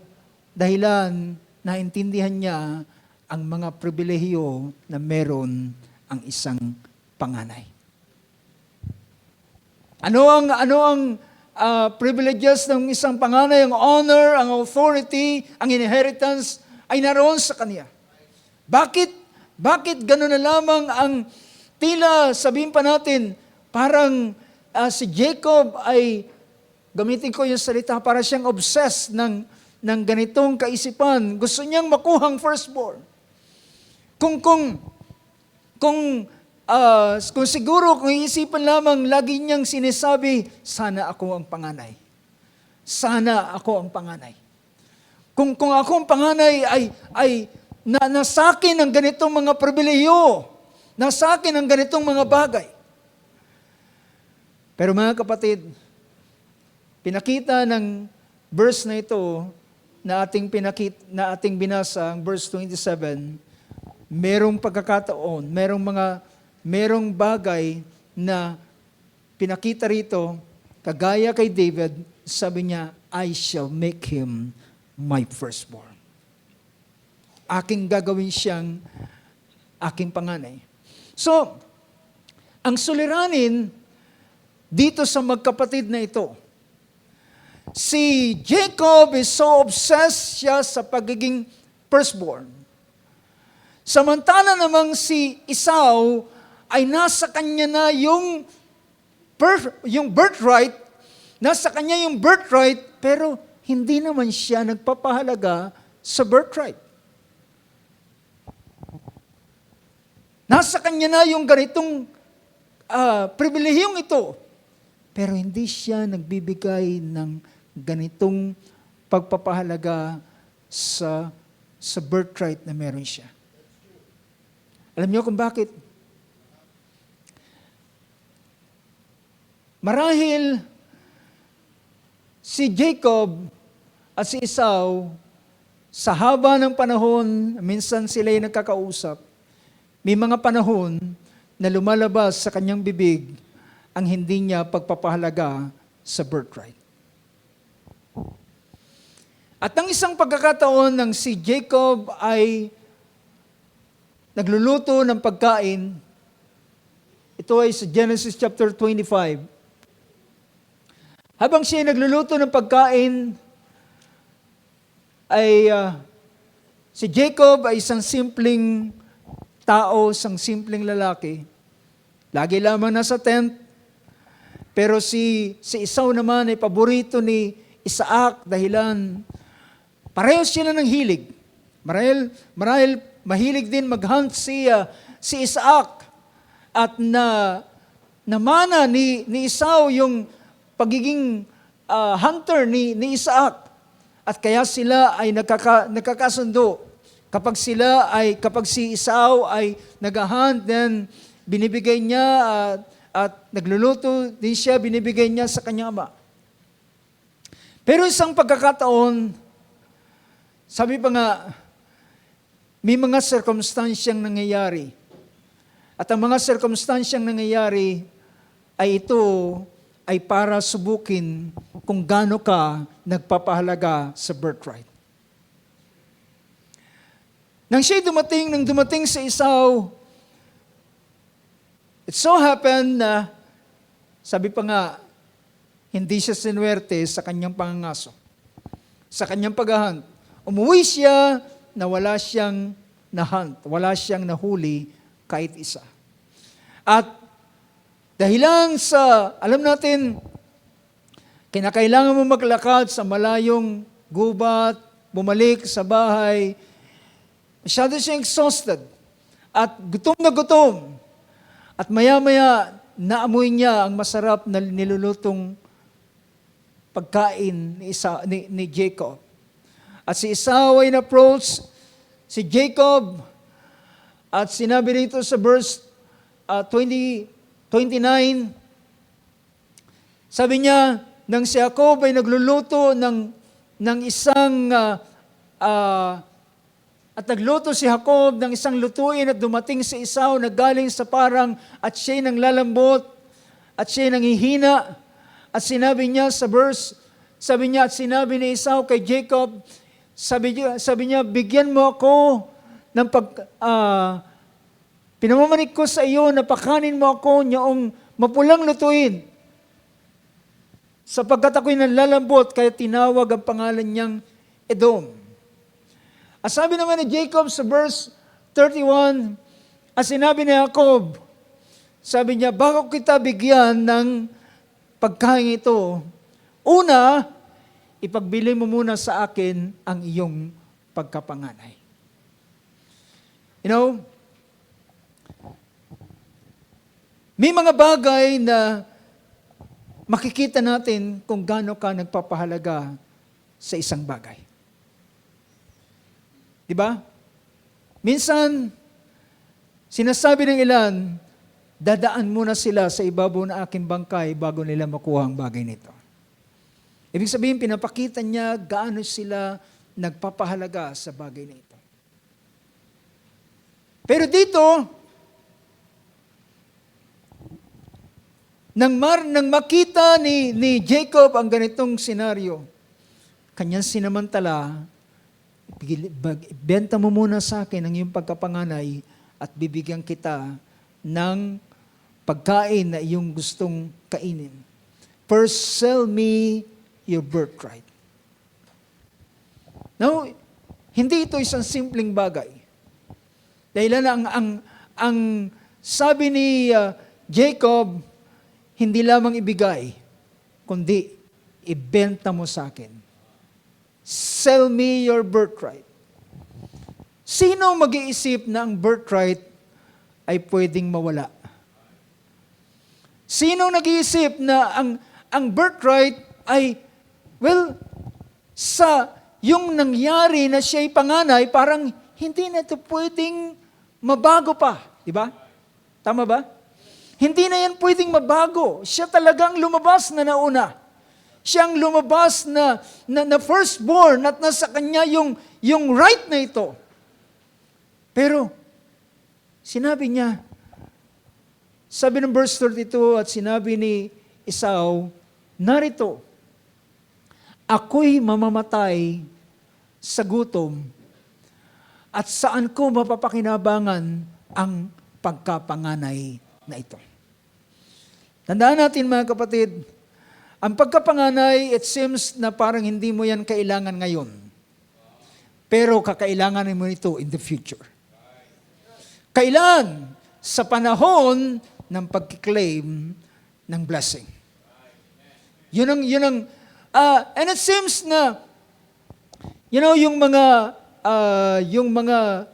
dahilan naintindihan niya ang mga pribilehiyo na meron ang isang panganay. Ano ang privileges ng isang panganay? Ang honor, ang authority, ang inheritance ay naroon sa kanya. Bakit gano'n na lamang ang tila, sabihin pa natin, parang si Jacob ay, gamitin ko yung salita, para siyang obsessed ng ganitong kaisipan. Gusto niyang makuhang firstborn. Kung siguro, kung iisipan lamang, lagi niyang sinasabi, sana ako ang panganay. Sana ako ang panganay. Kung ako ang panganay ay nasa akin ang ganitong mga pribilehiyo, nasa akin ang ganitong mga bagay. Pero mga kapatid, pinakita ng verse na ito na ating binasa, ang verse 27, merong pagkakataon, merong bagay na pinakita rito, kagaya kay David, sabi niya, I shall make him my firstborn. Aking gagawin siyang aking panganay. So, ang suliranin dito sa magkapatid na ito, si Jacob is so obsessed siya sa pagiging firstborn. Samantala namang si Esau ay nasa kanya na yung birthright, nasa kanya yung birthright, pero hindi naman siya nagpapahalaga sa birthright. Nasa kanya na yung ganitong pribilehiyong ito, pero hindi siya nagbibigay ng ganitong pagpapahalaga sa birthright na meron siya. Alam niyo kung bakit? Marahil si Jacob at si Esau, sa haba ng panahon, minsan sila ay nagkakausap, may mga panahon na lumalabas sa kanyang bibig ang hindi niya pagpapahalaga sa birthright. At ang isang pagkakataon ng si Jacob ay nagluluto ng pagkain. Ito ay sa Genesis chapter 25. Habang siya nagluluto ng pagkain, ay si Jacob ay isang simpleng tao, isang simpleng lalaki. Lagi lamang nasa tent. Pero si Esau naman ay paborito ni Isaac dahilan pareho sila ng hilig. Marahil mahilig din mag-hunt si Isaac. At namana ni Esau yung pagiging hunter ni Isaac. At kaya sila ay nagkakasundo. Kapag si Esau ay nag-hunt, then binibigay niya at nagluluto din siya, binibigay niya sa kanyang ama. Pero isang pagkakataon, sabi pa nga, may mga circumstansyang nangyayari. At ang mga circumstansyang nangyayari ay ito ay para subukin kung gaano ka nagpapahalaga sa birthright. Nang dumating si Esau, it so happened na, sabi pa nga, hindi siya sinuwerte sa kanyang pangangaso, sa kanyang pag-hunt. Umuwi siya na wala siyang na-hunt, wala siyang nahuli kahit isa. At dahilan sa, alam natin, kinakailangan mo maglakad sa malayong gubat, bumalik sa bahay, masyado siyang exhausted at gutom na gutom. At maya-maya, naamoy niya ang masarap na nilulutong pagkain ni Jacob. At si Esau ay na-approach si Jacob at sinabi dito sa verse 29, sabi niya, nang si Jacob ay nagluluto ng isang at nagluto si Jacob ng isang lutuin at dumating si Esau na galing sa parang at siya'y nanglalambot at siya'y nanghihina. At sinabi niya sa verse, sabi niya, at sinabi ni Esau kay Jacob, sabi niya, bigyan mo ako ng pinamamanik ko sa iyo na pakanin mo ako niyong mapulang lutuin. Sapagkat ako'y nanlalambot, kaya tinawag ang pangalan niyang Edom. At sabi naman ni Jacob sa verse 31, at sinabi ni Jacob, sabi niya, bago kita bigyan ng pagkain ito, una, ipagbili mo muna sa akin ang iyong pagkapanganay. You know, may mga bagay na makikita natin kung gaano ka nagpapahalaga sa isang bagay. Di ba? Minsan, sinasabi ng ilan, dadaan muna sila sa ibabaw ng aking bangkay bago nila makuha ang bagay nito. Ibig sabihin, pinapakita niya gaano sila nagpapahalaga sa bagay nito. Pero dito, nang makita ni Jacob ang ganitong senaryo, kanyang sinamantala, benta mo muna sa akin ang iyong pagkapanganay at bibigyan kita ng pagkain na iyong gustong kainin. First, sell me your birthright. Now, hindi ito isang simpleng bagay. Dahil ang sabi ni Jacob, hindi lamang ibigay, kundi ibenta mo sa akin. Sell me your birthright. Sino mag-iisip na ang birthright ay pwedeng mawala? Sino nag-iisip na ang birthright ay, sa yung nangyari na siya'y panganay, parang hindi na ito pwedeng mabago pa. Di ba? Tama ba? Hindi na yan pwedeng mabago. Siya talagang lumabas na nauna. Siyang lumabas na firstborn at nasa kanya yung right na ito. Pero, sinabi niya, sabi ng verse 32 at sinabi ni Esau, narito, ako'y mamamatay sa gutom at saan ko mapapakinabangan ang pagkapanganay na ito. Tandaan natin mga kapatid, ang pagkapanganay, it seems na parang hindi mo yan kailangan ngayon. Pero kakailangan mo ito in the future. Kailan? Sa panahon ng pag-claim ng blessing. And it seems na, yung mga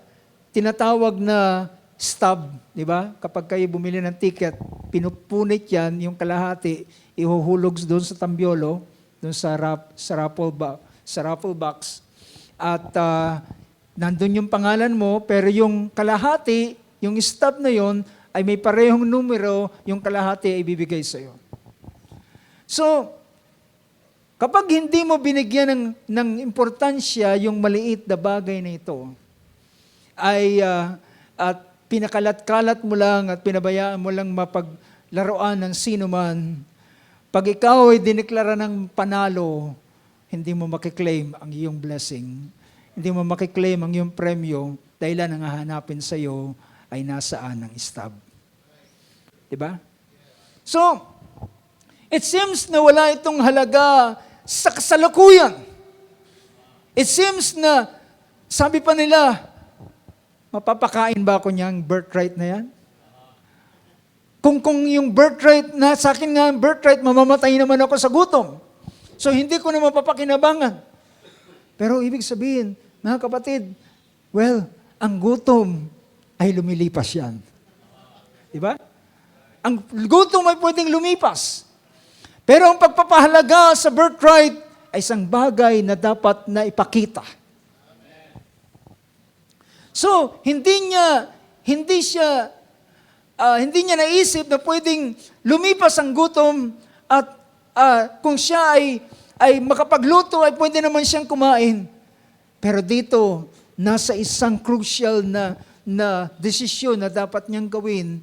tinatawag na stub, di ba? Kapag kayo bumili ng ticket, pinupunit yan, yung kalahati, ihuhulog doon sa tambyolo, doon sa raffle box. At nandun yung pangalan mo, pero yung kalahati, yung stub na yon ay may parehong numero, yung kalahati ay ibibigay sa'yo. So, kapag hindi mo binigyan ng importansya yung maliit na bagay na ito, at pinakalat-kalat mo lang at pinabayaan mo lang mapaglaruan ng sino man, pag ikaw ay dineklara ng panalo, hindi mo makiklaim ang iyong blessing. Hindi mo makiklaim ang iyong premyo dahil ang hahanapin sa iyo ay nasaan ang stub. Diba? So, it seems na wala itong halaga sa kasalukuyan. It seems na, sabi pa nila, mapapakain ba ako niyang birthright na yan? Kung yung birthright, na sa akin nga ang birthright, mamamatay naman ako sa gutom. So hindi ko na mapapakinabangan. Pero ibig sabihin, mga kapatid, well, ang gutom ay lumilipas yan. Diba? Ang gutom ay pwedeng lumipas. Pero ang pagpapahalaga sa birthright ay isang bagay na dapat na ipakita. So, hindi niya naisip na pwedeng lumipas ang gutom at kung siya ay makapagluto, ay pwede naman siyang kumain. Pero dito, nasa isang crucial na desisyon na dapat niyang gawin,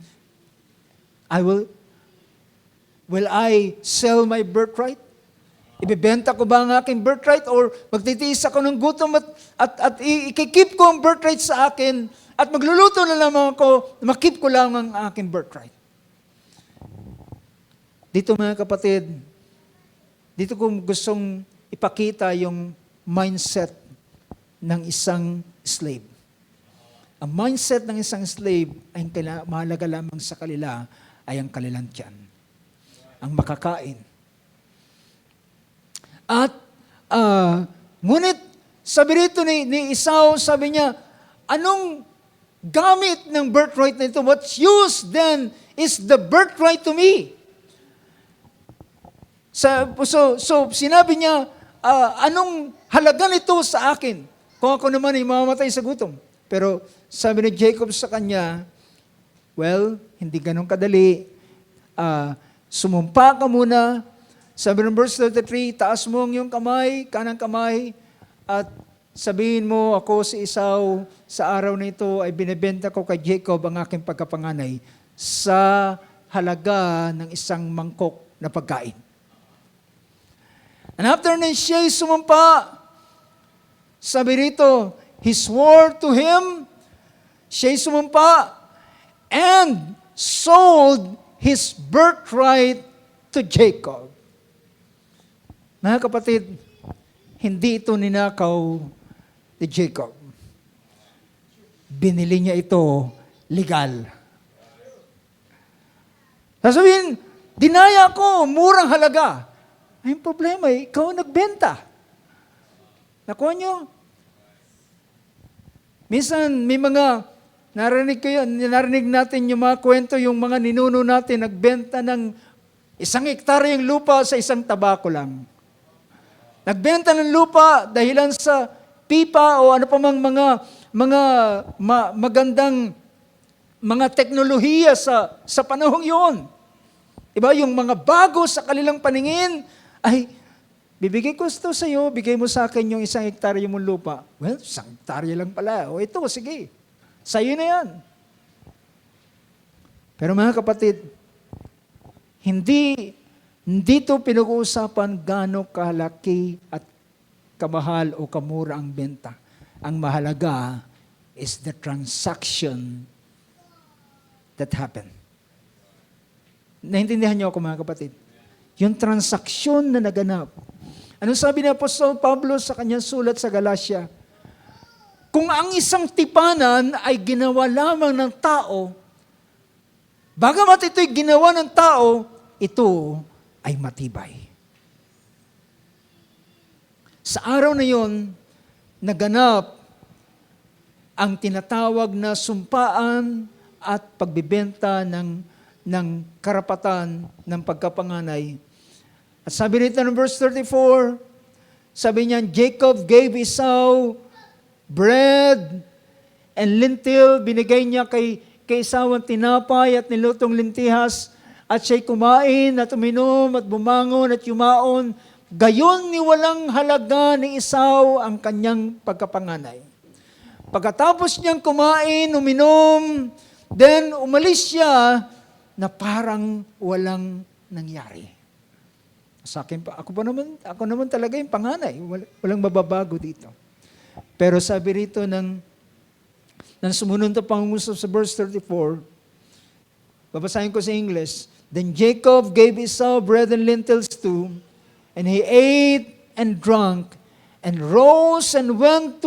Will I sell my birthright? Ibebenta ko ba ang aking birthright or magtitiis ako ng gutom at ikikip ko ang birthright sa akin at magluluto na lamang ako, makip ko lang ang aking birthright. Dito mga kapatid, dito ko gustong ipakita yung mindset ng isang slave. Ang mindset ng isang slave ay mahalaga lamang sa kanila ay ang kanilang tiyan, ang makakain. At ngunit sabi rito ni Esau, sabi niya, anong gamit ng birthright na ito? What use then is the birthright to me? So sinabi niya, anong halaga nito sa akin? Kung ako naman ay mamamatay sa gutom. Pero sabi ni Jacob sa kanya, well, hindi ganun kadali. Sumumpa ka muna. Sabi ng verse 33, taas mo ang iyong kamay, kanang kamay, at sabihin mo, ako si Esau, sa araw na ito ay binibenta ko kay Jacob ang aking pagkapanganay sa halaga ng isang mangkok na pagkain. And after na siya'y sumumpa, sabi rito, he swore to him, siya'y sumumpa, and sold his birthright to Jacob. Mga kapatid, hindi ito ninakaw ni Jacob. Binili niya ito legal. Sasabihin, dinaya ko, murang halaga. Ay, yung problema, ikaw nagbenta. Nakuha niyo? Minsan, may mga, narinig natin yung mga kwento, yung mga ninuno natin, nagbenta ng 1 hektaryang lupa sa isang tabako lang. Nagbenta ng lupa dahilan sa pipa o ano pa mang magandang mga teknolohiya sa panahong yun. Diba? Yung mga bago sa kanilang paningin, ay, bibigay ko ito sa iyo, bigay mo sa akin yung 1 hektarya mong lupa. Well, 1 hektarya lang pala. O ito, sige. Sa'yo na yan. Pero mga kapatid, hindi ito pinag-uusapan gaano kalaki at kamahal o kamura ang benta. Ang mahalaga is the transaction that happened. Naintindihan niyo ako mga kapatid? Yung transaksyon na naganap. Ano sabi ni Apostol Pablo sa kanyang sulat sa Galatia? kung ang isang tipanan ay ginawa lamang ng tao, bagamat ito'y ginawa ng tao, ito ay matibay. Sa araw na yon, naganap ang tinatawag na sumpaan at pagbibenta ng karapatan ng pagkapanganay. At sabi rito ng verse 34, sabi niya, Jacob gave Esau bread and lintil. Binigay niya kay Esau ang tinapay at nilutong lintihas, at siya'y kumain at uminom at bumangon at yumaon. Gayon ni walang halaga ni Esau ang kanyang pagkapanganay. Pagkatapos niyang kumain, uminom, then umalis siya na parang walang nangyari. Sa akin pa, ako naman talaga yung panganay. Walang mababago dito. Pero sabi rito ng sumunod na pangungusap sa verse 34, babasahin ko sa English, Then Jacob gave Esau bread and lentils too, and he ate and drank, and rose and went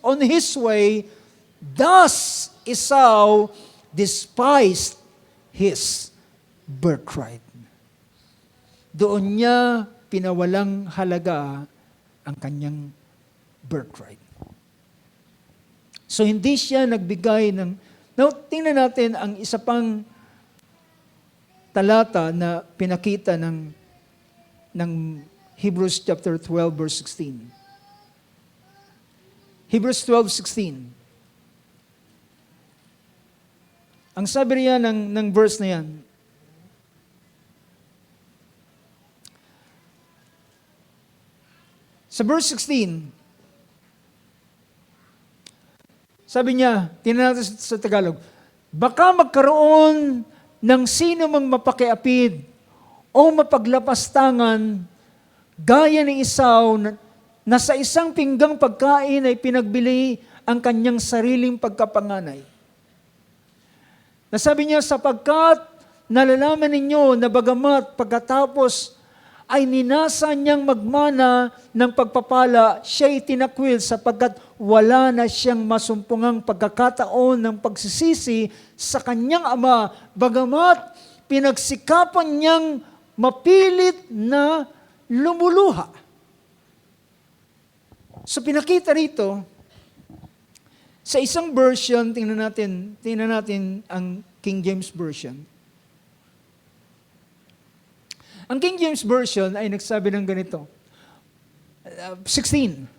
on his way. Thus Esau despised his birthright. Doon niya pinawalang halaga ang kanyang birthright. So hindi siya nagbigay ng... Now, tingnan natin ang isa pang talata na pinakita ng Hebrews chapter 12 verse 16. Hebrews 12:16. Ang sabi niya ng verse na yan, sa verse 16, sabi niya, tingnan natin sa Tagalog, baka magkaroon ng sino mang mapakiapid o mapaglapastangan gaya ni Esau na sa isang pinggang pagkain ay pinagbili ang kanyang sariling pagkapanganay. Nasabi niya, sapagkat nalalaman ninyo na bagamat pagkatapos ay ninasa niyang magmana ng pagpapala, siya'y tinakwil sapagkat wala na siyang masumpungang pagkakataon ng pagsisisi sa kanyang ama, bagamat pinagsikapan niyang mapilit na lumuluha. So pinakita rito, sa isang version, tingnan natin ang King James Version. Ang King James Version ay nagsabi ng ganito, 16,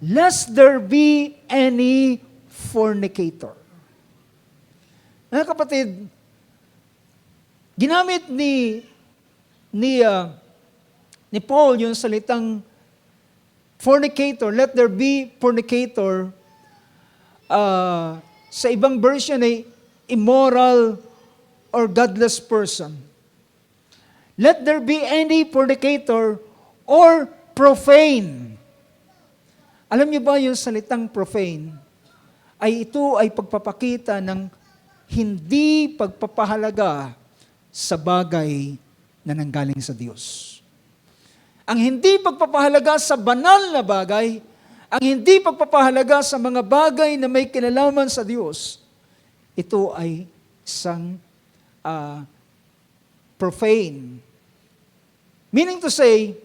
lest there be any fornicator. Mga kapatid, ginamit ni Paul yung salitang fornicator, let there be fornicator. Sa ibang version ay immoral or godless person. Let there be any fornicator or profane. Alam niyo ba yung salitang profane? Ito ay pagpapakita ng hindi pagpapahalaga sa bagay na nanggaling sa Diyos. Ang hindi pagpapahalaga sa banal na bagay, ang hindi pagpapahalaga sa mga bagay na may kinalaman sa Diyos, ito ay isang profane. Meaning to say,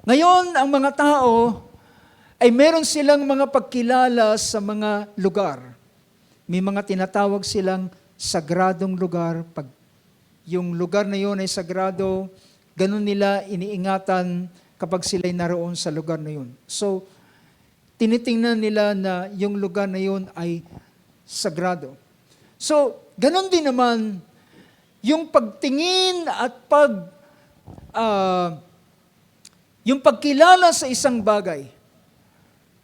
ngayon ang mga tao ay meron silang mga pagkilala sa mga lugar. May mga tinatawag silang sagradong lugar. Pag yung lugar na yun ay sagrado, ganun nila iniingatan kapag sila'y naroon sa lugar na yun. So, tinitingnan nila na yung lugar na yun ay sagrado. So, ganun din naman, yung pagtingin at yung pagkilala sa isang bagay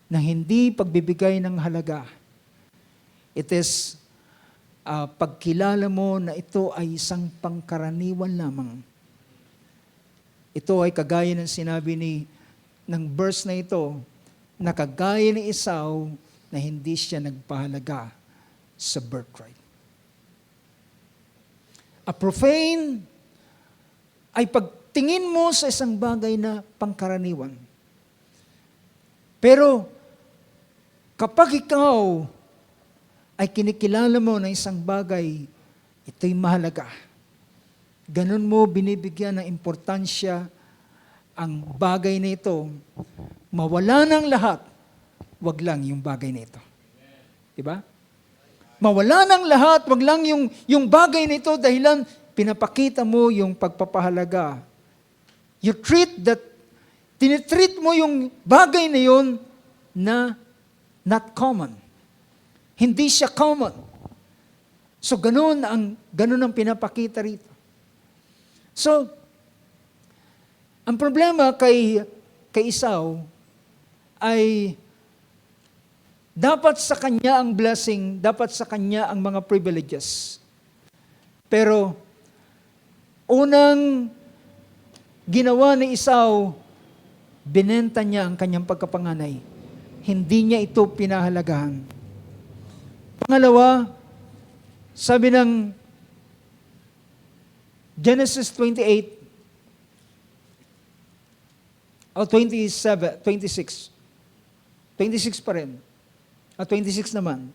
na hindi pagbibigay ng halaga. It is pagkilala mo na ito ay isang pangkaraniwan lamang. Ito ay kagaya ng sinabi ng verse na ito, na kagaya ni Esau na hindi siya nagpahalaga sa birthright. A profane ay pagtingin mo sa isang bagay na pangkaraniwan. Pero kapag ikaw ay kinikilala mo ng isang bagay, ito'y mahalaga. Ganun mo binibigyan ng importansya ang bagay na ito. Mawala ng lahat, wag lang yung bagay na ito. Diba? Mawala ng lahat, wag lang yung bagay na ito dahilan pinapakita mo yung pagpapahalaga. Tinitreat mo yung bagay na yun na not common. Hindi siya common. So ganun ang pinapakita rito. So, ang problema kay Esau ay dapat sa kanya ang blessing, dapat sa kanya ang mga privileges. Pero unang ginawa ni Esau, binenta niya ang kanyang pagkapanganay. Hindi niya ito pinahalagahan. Pangalawa, sabi ng Genesis 28 o 26 pa rin. 26 naman.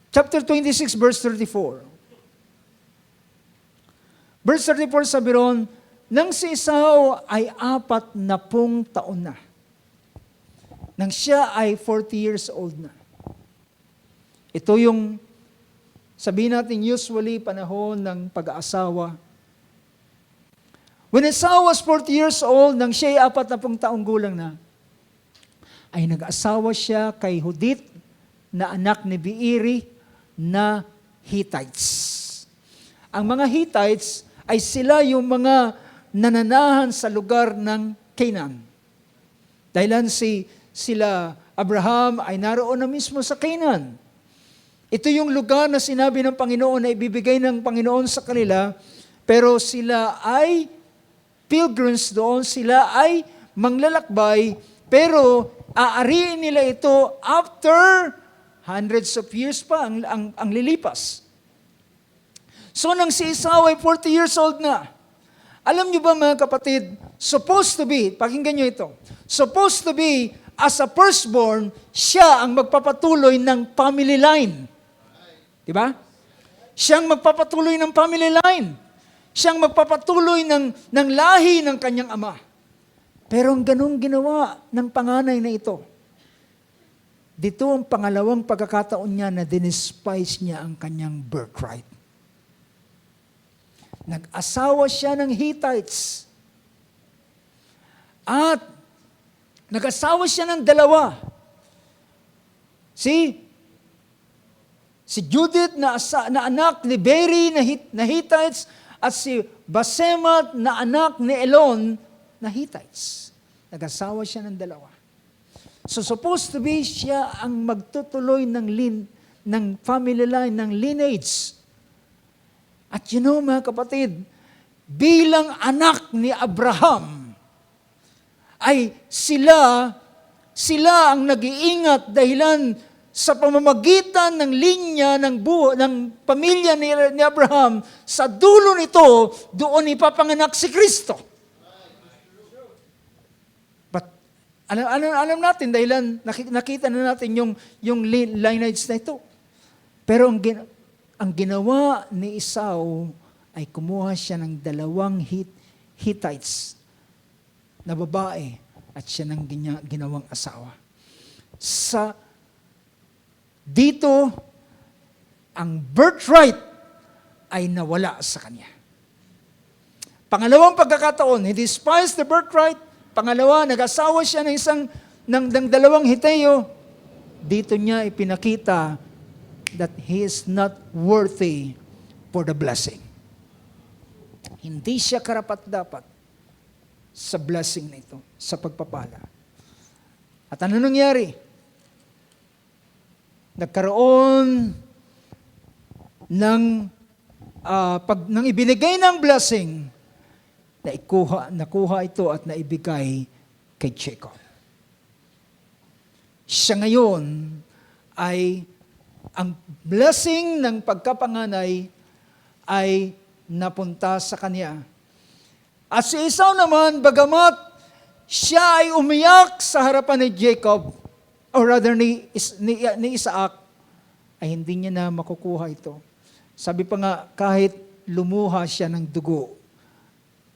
Chapter 26, verse 34. Verse 34 sabi ron, nang si Esau ay 40 taon na. Nang siya ay 40 years old na. Ito yung, sabihin natin usually, panahon ng pag-aasawa. When Esau was 40 years old, nang siya ay 40 taong gulang na, ay nag-asawa siya kay Judith na anak ni Beeri na Hittites. Ang mga Hittites ay sila yung mga nananahan sa lugar ng Canaan. Dahilan sila Abraham ay naroon na mismo sa Canaan. Ito yung lugar na sinabi ng Panginoon na ibibigay ng Panginoon sa kanila, pero sila ay pilgrims doon, sila ay manglalakbay, pero aariin nila ito after hundreds of years pa ang lilipas. So nang si Esau ay 40 years old na, alam niyo ba mga kapatid, supposed to be, pakinggan niyo ito, supposed to be, as a firstborn, siya ang magpapatuloy ng family line. Diba? Siyang magpapatuloy ng family line. Siyang magpapatuloy ng lahi ng kanyang ama. Pero ang ganung ginawa ng panganay na ito, dito ang pangalawang pagkakataon niya na dinispise niya ang kanyang birthright. Nag-asawa siya ng Hittites. At nag-asawa siya ng dalawa. Si Judith na anak ni Beeri na Hittites at si Basemat na anak ni Elon na Hittites. Nag-asawa siya ng dalawa. So supposed to be siya ang magtutuloy ng family line, ng lineage. At you know mga kapatid, bilang anak ni Abraham, ay sila ang nag-iingat dahilan sa pamamagitan ng linya ng pamilya ni Abraham, sa dulo nito, doon ipapanganak si Kristo. But alam natin dahilan nakita na natin yung lineage na ito. Pero ang ginawa ni Esau ay kumuha siya ng 2 Hittites na babae at siya ng ginawang asawa. Dito, ang birthright ay nawala sa kanya. Pangalawang pagkakataon, he despised the birthright. Pangalawa, nag-asawa siya ng 2 Hiteo. Dito niya ipinakita that he is not worthy for the blessing. Hindi siya karapat-dapat sa blessing na ito, sa pagpapala. At ano nangyari? Nagkaroon nang ibinigay ng blessing, nakuha ito at naibigay kay Jacob. Siya ngayon ay ang blessing ng pagkapanganay ay napunta sa kanya. At si Esau naman, bagamat siya ay umiyak sa harapan ni Jacob, or rather ni Isaac, ay hindi niya na makukuha ito. Sabi pa nga, kahit lumuha siya ng dugo,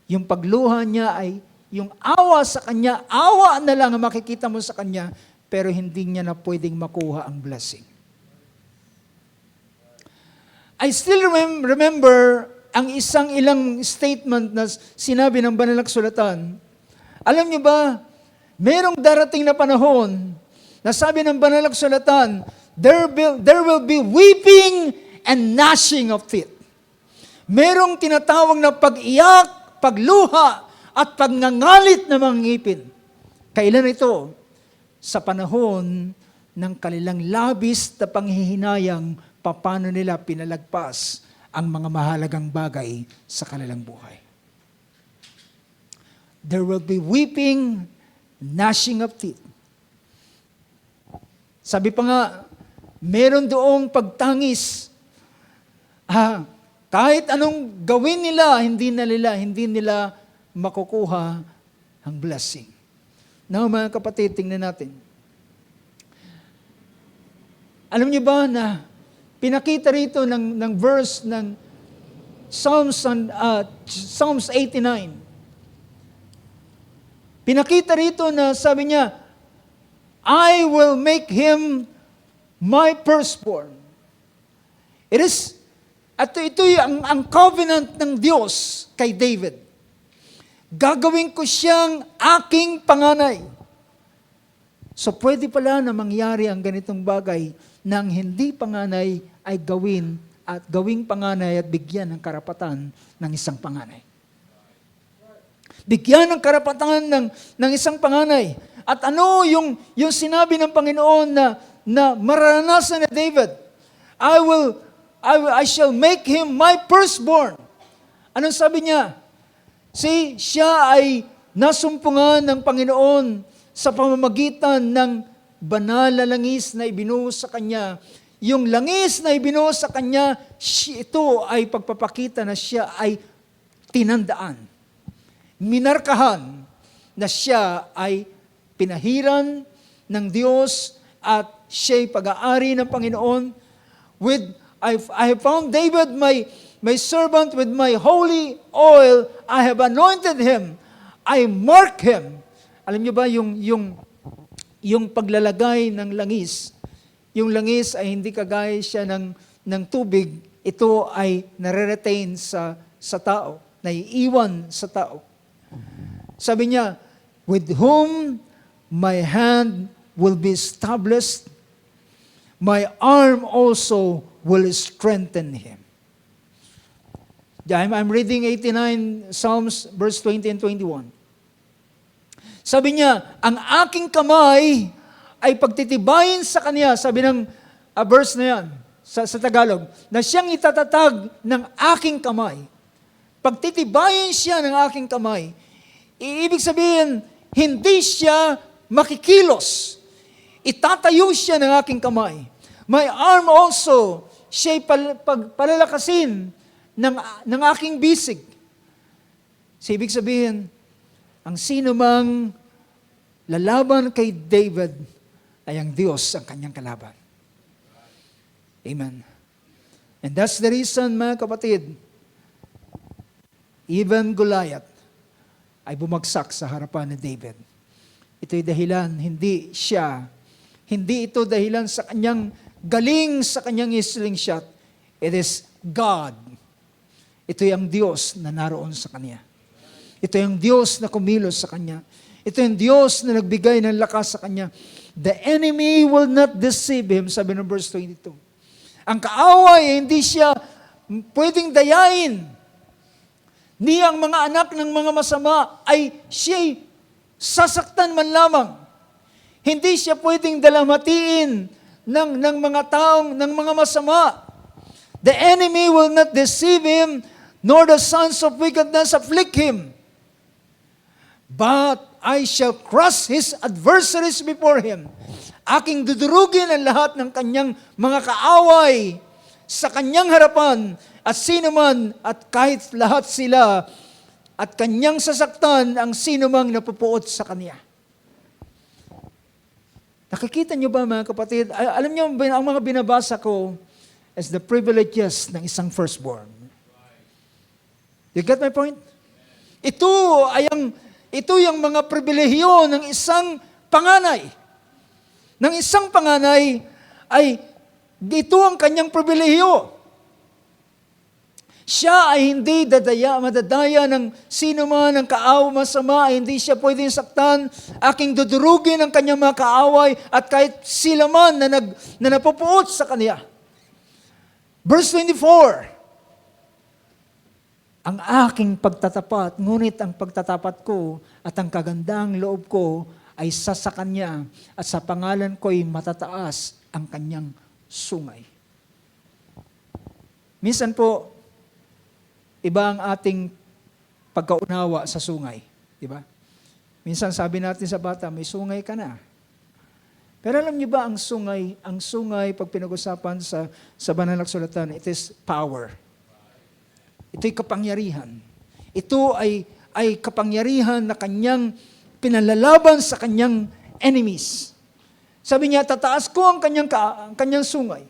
yung pagluha niya ay yung awa sa kanya, awa na lang ang makikita mo sa kanya, pero hindi niya na pwedeng makuha ang blessing. I still remember ang ilang statement na sinabi ng banal na kasulatan. Alam niyo ba, merong darating na panahon na sabi ng banal na kasulatan, there will be weeping and gnashing of teeth. Merong tinatawag na pag-iyak, pagluha, at pagngangalit ng mga ngipin. Kailan ito? Sa panahon ng kanilang labis na panghihinayang paano nila pinalagpas ang mga mahalagang bagay sa kanilang buhay. There will be weeping, gnashing of teeth. Sabi pa nga, meron doong pagtangis. Kahit anong gawin nila, hindi nila makukuha ang blessing. Now, mga kapatid, tingnan natin. Alam niyo ba na pinakita rito ng verse ng Psalms 89. Pinakita rito na sabi niya, I will make him my firstborn. Ito ang covenant ng Diyos kay David. Gagawin ko siyang aking panganay. So pwede pala na mangyari ang ganitong bagay nang hindi panganay ay gawing panganay at bigyan ng karapatan ng isang panganay. Bigyan ng karapatan ng isang panganay. At ano yung sinabi ng Panginoon na maranasan ni David? I shall make him my firstborn. Anong sabi niya? Siya ay nasumpungan ng Panginoon sa pamamagitan ng banal na langis na ibinuhos sa kanya. Yung langis na ibinuhos sa kanya, ito ay pagpapakita na siya ay tinandaan. Minarkahan na siya ay pinahiran ng Diyos at siya'y pag-aari ng Panginoon. I have found David, my servant, with my holy oil, I have anointed him. I mark him. Alam niyo ba yung paglalagay ng langis? Yung langis ay hindi kagaya siya ng tubig. Ito ay nare-retain sa tao, naiiwan sa tao. Sabi niya, with whom my hand will be established, my arm also will strengthen him. I'm reading 89 Psalms verse 20 and 21. Sabi niya, ang aking kamay ay pagtitibayin sa kanya, sabi ng verse na yan, sa Tagalog, na siyang itatatag ng aking kamay. Pagtitibayin siya ng aking kamay, ibig sabihin, hindi siya makikilos. Itatayo siya ng aking kamay. My arm also, siya'y palalakasin ng aking bisig. So, ibig sabihin, ang sino mang lalaban kay David ay ang Diyos ang kanyang kalaban. Amen. And that's the reason, mga kapatid, even Goliath ay bumagsak sa harapan ni David. Ito'y dahilan, hindi ito dahilan sa kanyang galing sa kanyang slingshot. It is God. Ito'y ang Diyos na naroon sa kanya. Ito'y ang Diyos na kumilos sa kanya. Ito'y ang Diyos na nagbigay ng lakas sa kanya. The enemy will not deceive him, sabi ng verse 22. Ang kaaway, hindi siya pwedeng dayain. Ni ang mga anak ng mga masama ay siya'y sasaktan man lamang. Hindi siya pwedeng dalamatiin ng mga taong, ng mga masama. The enemy will not deceive him, nor the sons of wickedness afflict him. But I shall crush his adversaries before him. Aking dudurugin ang lahat ng kanyang mga kaaway sa kanyang harapan, at sino man at kahit lahat sila at kanyang sasaktan ang sinumang napupuot sa kanya. Nakikita niyo ba mga kapatid? Alam niyo, ang mga binabasa ko is the privileges ng isang firstborn. You get my point? Ito yung mga pribilehiyo ng isang panganay. Ng isang panganay ay ito ang kanyang pribilehiyo. Siya ay hindi madadaya ng sino man ang kaawa masama, ay hindi siya pwedeng saktan, aking dudurugin ang kanyang mga kaaway, at kahit sila man na napupuot sa kanya. Verse 24, ang aking pagtatapat, ngunit ang pagtatapat ko at ang kagandang loob ko ay sa kanya, at sa pangalan ko'y matataas ang kanyang sungay. Minsan po, iba ang ating pagkaunawa sa sungay. Diba? Minsan sabi natin sa bata, may sungay ka na. Pero alam niyo ba ang sungay, pag pinag-usapan sa banal na sulatan, it is power. Ito'y kapangyarihan. Ito ay kapangyarihan na kanyang pinalalaban sa kanyang enemies. Sabi niya, tataas ko ang kanyang sungay.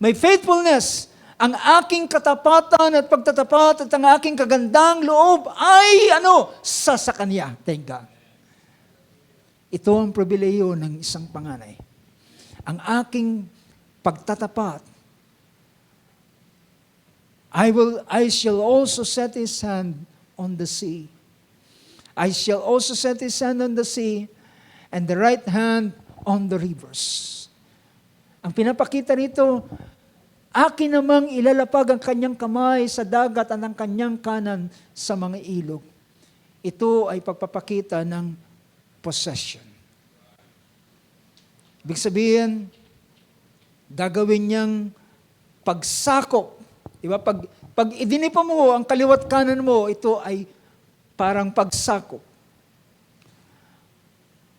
May faithfulness, ang aking katapatan at pagtatapat at ang aking kagandang loob ay sa kanya. Thank God. Ito ang pribileyo ng isang panganay. Ang aking pagtatapat, I shall also set his hand on the sea. I shall also set his hand on the sea and the right hand on the rivers. Ang pinapakita rito, akin namang ilalapag ang kanyang kamay sa dagat at ang kanyang kanan sa mga ilog. Ito ay pagpapakita ng possession. Ibig sabihin, gagawin niyang pagsakop. Diba? Pag idinipa mo ang kaliwat kanan mo, ito ay parang pagsakop.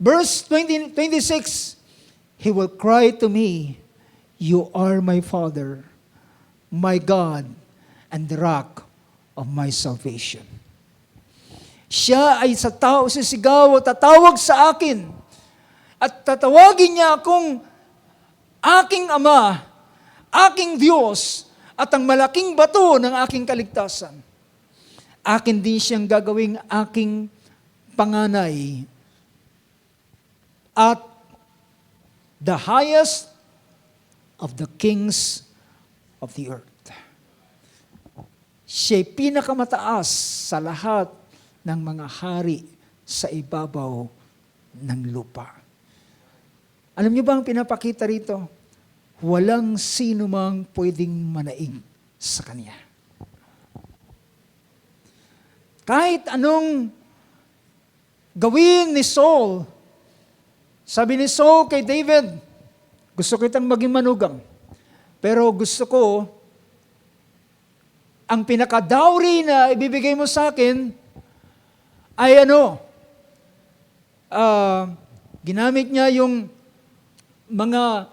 Verse 26, he will cry to me, you are my Father, my God, and the rock of my salvation. Siya ay sisigaw at tatawag sa akin, at tatawagin niya akong aking Ama, aking Diyos, at ang malaking bato ng aking kaligtasan. Akin din siyang gagawing aking panganay, at the highest of the kings of the earth. Siya'y pinakamataas sa lahat ng mga hari sa ibabaw ng lupa. Alam niyo ba ang pinapakita rito? Walang sino mang pwedeng manaig sa kanya. Kahit anong gawin ni Saul, sabi ni Saul kay David, gusto kitang maging manugang, pero gusto ko, ang pinaka-dowry na ibibigay mo sa akin ay ginamit niya yung mga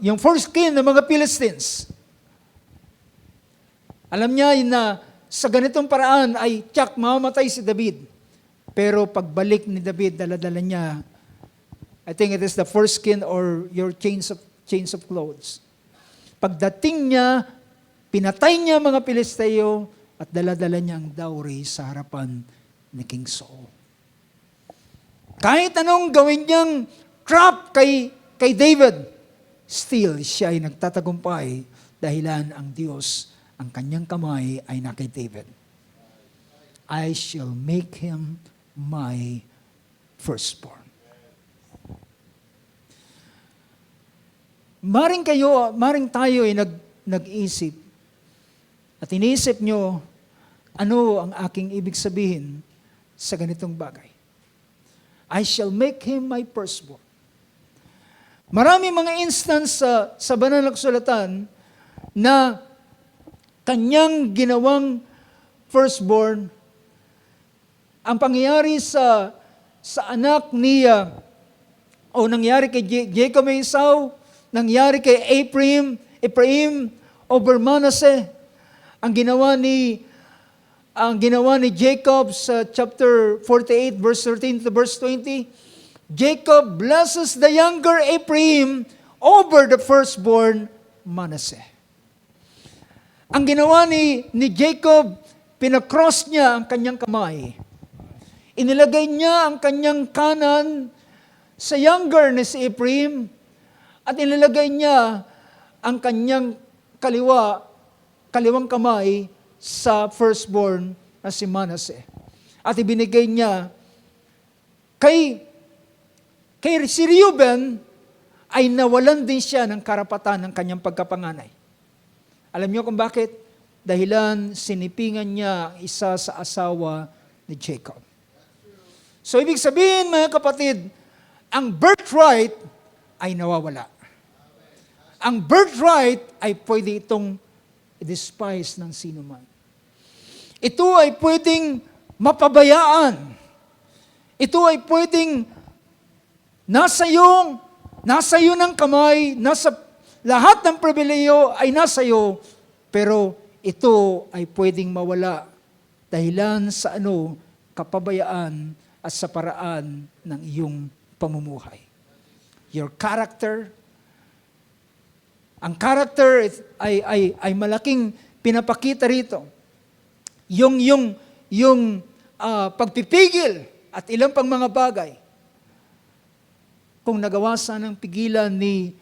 yung foreskin ng mga Philistines. Alam niya na sa ganitong paraan ay mamamatay si David. Pero pagbalik ni David, dala-dala niya, I think it is the foreskin or your chains of clothes. Pagdating niya, pinatay niya mga Pilisteo at dala-dala niya ang dowry sa harapan ni King Saul. Kahit anong gawin niyang trap kay David, still, siya ay nagtatagumpay dahilan ang Diyos, ang kanyang kamay ay na kay David. I shall make him my firstborn. Maring tayo ay nag-isip at iniisip nyo, ano ang aking ibig sabihin sa ganitong bagay? I shall make him my firstborn. Marami mga instance sa banal na kasulatan na kanyang ginawang firstborn. Ang pangyayari sa anak niya, o nangyari kay Jacob and Esau, nangyari kay Ephraim over Manasseh, ang ginawa ni ang ginawa ni Jacob sa chapter 48, verse 13 to verse 20. Jacob blesses the younger Ephraim over the firstborn Manasseh. Ang ginawa ni Jacob, pinakross niya ang kanyang kamay. Inilagay niya ang kanyang kanan sa younger na si Ephraim at inilagay niya ang kanyang kaliwang kamay sa firstborn na si Manasseh. At ibinigay niya kay si Reuben ay nawalan din siya ng karapatan ng kanyang pagkapanganay. Alam niyo kung bakit? Dahilan sinipingan niya ang isa sa asawa ni Jacob. So ibig sabihin mga kapatid, ang birthright ay nawawala. Ang birthright ay pwede itong i-despise ng sino man. Ito ay pwedeng mapabayaan. Ito ay pwedeng nasa iyo ng kamay, nasa lahat ng pribileyo ay nasa iyo, pero ito ay pwedeng mawala dahilan sa kapabayaan at sa paraan ng iyong pamumuhay. Your character, ang character ay malaking pinapakita rito. Yung pagpipigil at ilang pang mga bagay. Kung nagawasan ng pigilan ni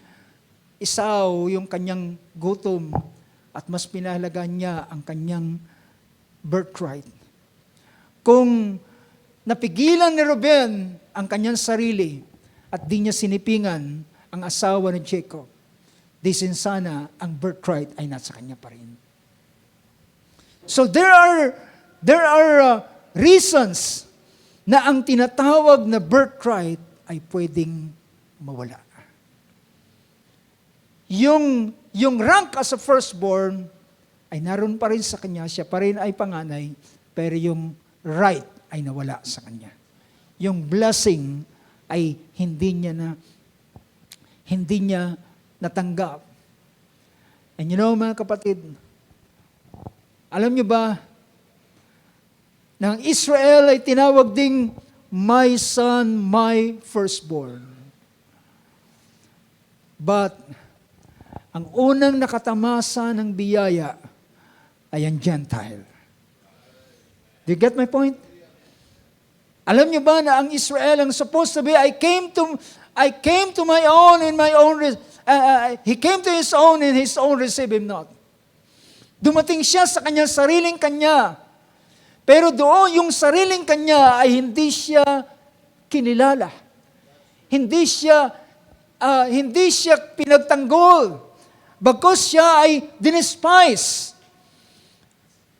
Esau yung kanyang gutom at mas pinahalagan niya ang kanyang birthright. Kung napigilan ni Reuben ang kanyang sarili at di niya sinipingan ang asawa ni Jacob, di sana ang birthright ay nasa kanya pa rin. So there are reasons na ang tinatawag na birthright ay pwedeng mawala. Yung rank as a firstborn ay naroon pa rin sa kanya, siya pa rin ay panganay, pero yung right ay nawala sa kanya. Yung blessing ay hindi niya natanggap. And you know mga kapatid, alam niyo ba, na ang Israel ay tinawag ding my son, my firstborn. But, ang unang nakatamasa ng biyaya ay ang Gentile. Do you get my point? Alam niyo ba na ang Israel ang supposed to be, I came to my own and my own, he came to his own and his own received him not. Dumating siya sa kanyang sariling kanya. Pero doon, yung sariling kanya ay hindi siya kinilala. Hindi siya pinagtanggol. Bagkus siya ay dinispise.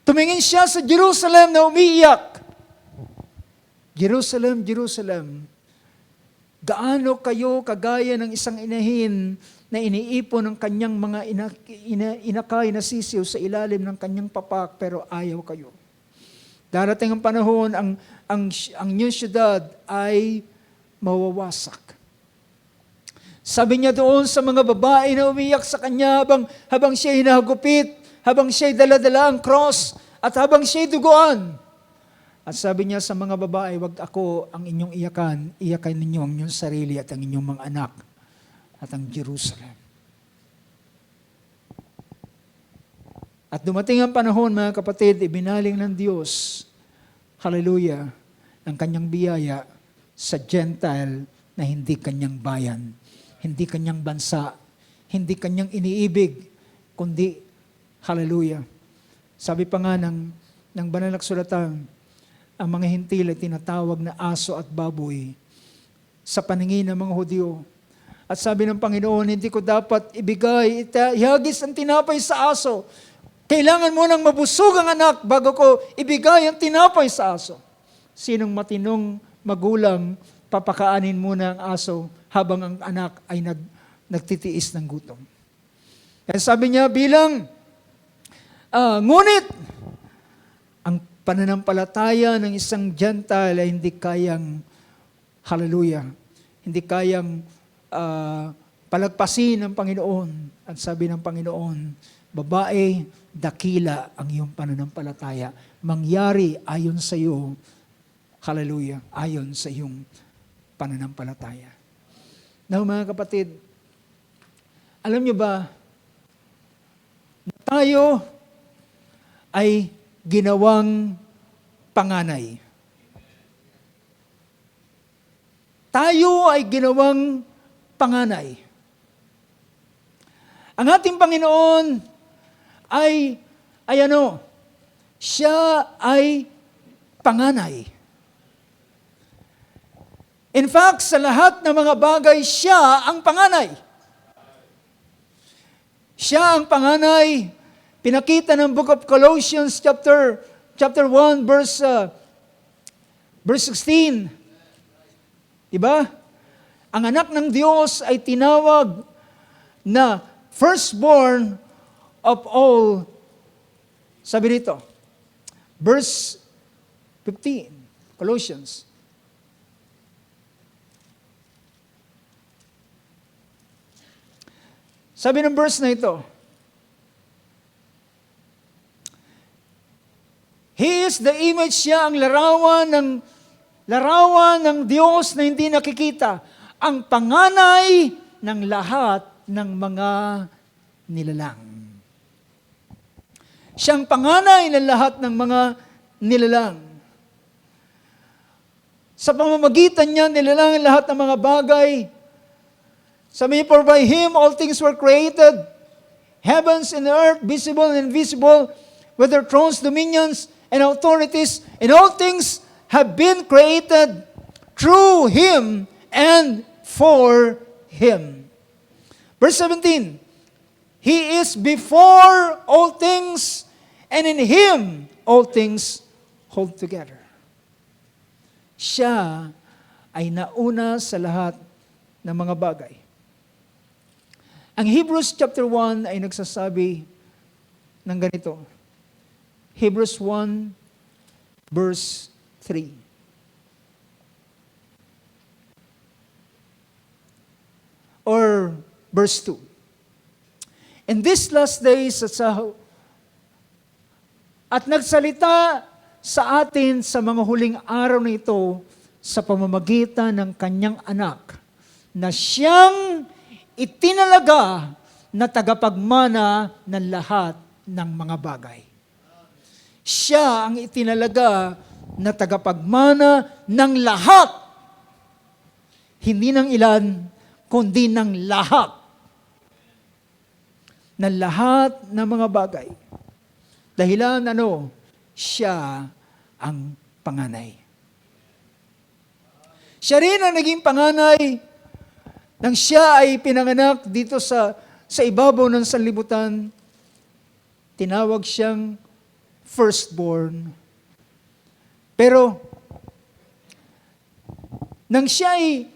Tumingin siya sa Jerusalem na umiiyak. Jerusalem, Jerusalem, gaano kayo kagaya ng isang inahin na iniipon ng kanyang mga inakay na sisiw sa ilalim ng kanyang papak, pero ayaw kayo. Darating ang panahon, ang new syudad ay mawawasak. Sabi niya doon sa mga babae na umiyak sa kanya habang siya hinahagupit, habang siya dala-dala ang cross, at habang siya duguan. At sabi niya sa mga babae, wag ako ang inyong iyakan ninyo ang inyong sarili at ang inyong mga anak at ang Jerusalem. At dumating ang panahon, mga kapatid, ibinaling ng Diyos, hallelujah, ang kanyang biyaya sa Gentile na hindi kanyang bayan, hindi kanyang bansa, hindi kanyang iniibig, kundi, hallelujah. Sabi pa nga ng banal na kasulatan, ang mga hintil ay tinatawag na aso at baboy sa paningin ng mga Hudyo. At sabi ng Panginoon, hindi ko dapat ibigay, ihagis ang tinapay sa aso. Kailangan mo nang mabusog ang anak bago ko ibigay ang tinapay sa aso. Sinong matinong magulang, papakaanin muna ang aso habang ang anak ay nagtitiis ng gutom. Kaya sabi niya bilang, ngunit, ang pananampalataya ng isang Gentile ay hindi kayang, hallelujah, hindi kayang palagpasin ng Panginoon. At sabi ng Panginoon, babae, dakila ang iyong pananampalataya. Mangyari ayon sa iyo, hallelujah, ayon sa iyong pananampalataya. Now mga kapatid, alam niyo ba, na tayo ay ginawang panganay. Tayo ay ginawang panganay. Ang ating Panginoon ay siya ay panganay. In fact, sa lahat ng mga bagay, siya ang panganay. Siya ang panganay. Pinakita ng Book of Colossians chapter 1 verse 16. Diba? Ang anak ng Diyos ay tinawag na firstborn of all. Sabi dito, verse 15, Colossians. Sabi ng verse na ito, He is the image, siya ang larawan ng Diyos na hindi nakikita, ang panganay ng lahat ng mga nilalang. Siyang panganay ng lahat ng mga nilalang. Sa pamamagitan niya, nilalang ang lahat ng mga bagay. Sabi niya, for by Him all things were created, heavens and earth, visible and invisible, whether thrones, dominions, and authorities, and all things have been created through Him and for Him. Verse 17, He is before all things, and in Him all things hold together. Siya ay nauna sa lahat ng mga bagay. Ang Hebrews chapter 1 ay nagsasabi ng ganito. Hebrews 1 verse 3. Or verse 2. In these last days, at nagsalita sa atin sa mga huling araw na ito sa pamamagitan ng kanyang anak na siyang itinalaga na tagapagmana ng lahat ng mga bagay. Siya ang itinalaga na tagapagmana ng lahat. Hindi ng ilan, kundi ng lahat. Ng lahat ng mga bagay. Dahilan siya ang panganay. Siya rin ang naging panganay nang siya ay pinanganak dito sa ibabaw ng sanlibutan. Tinawag siyang firstborn. Pero, nang siya ay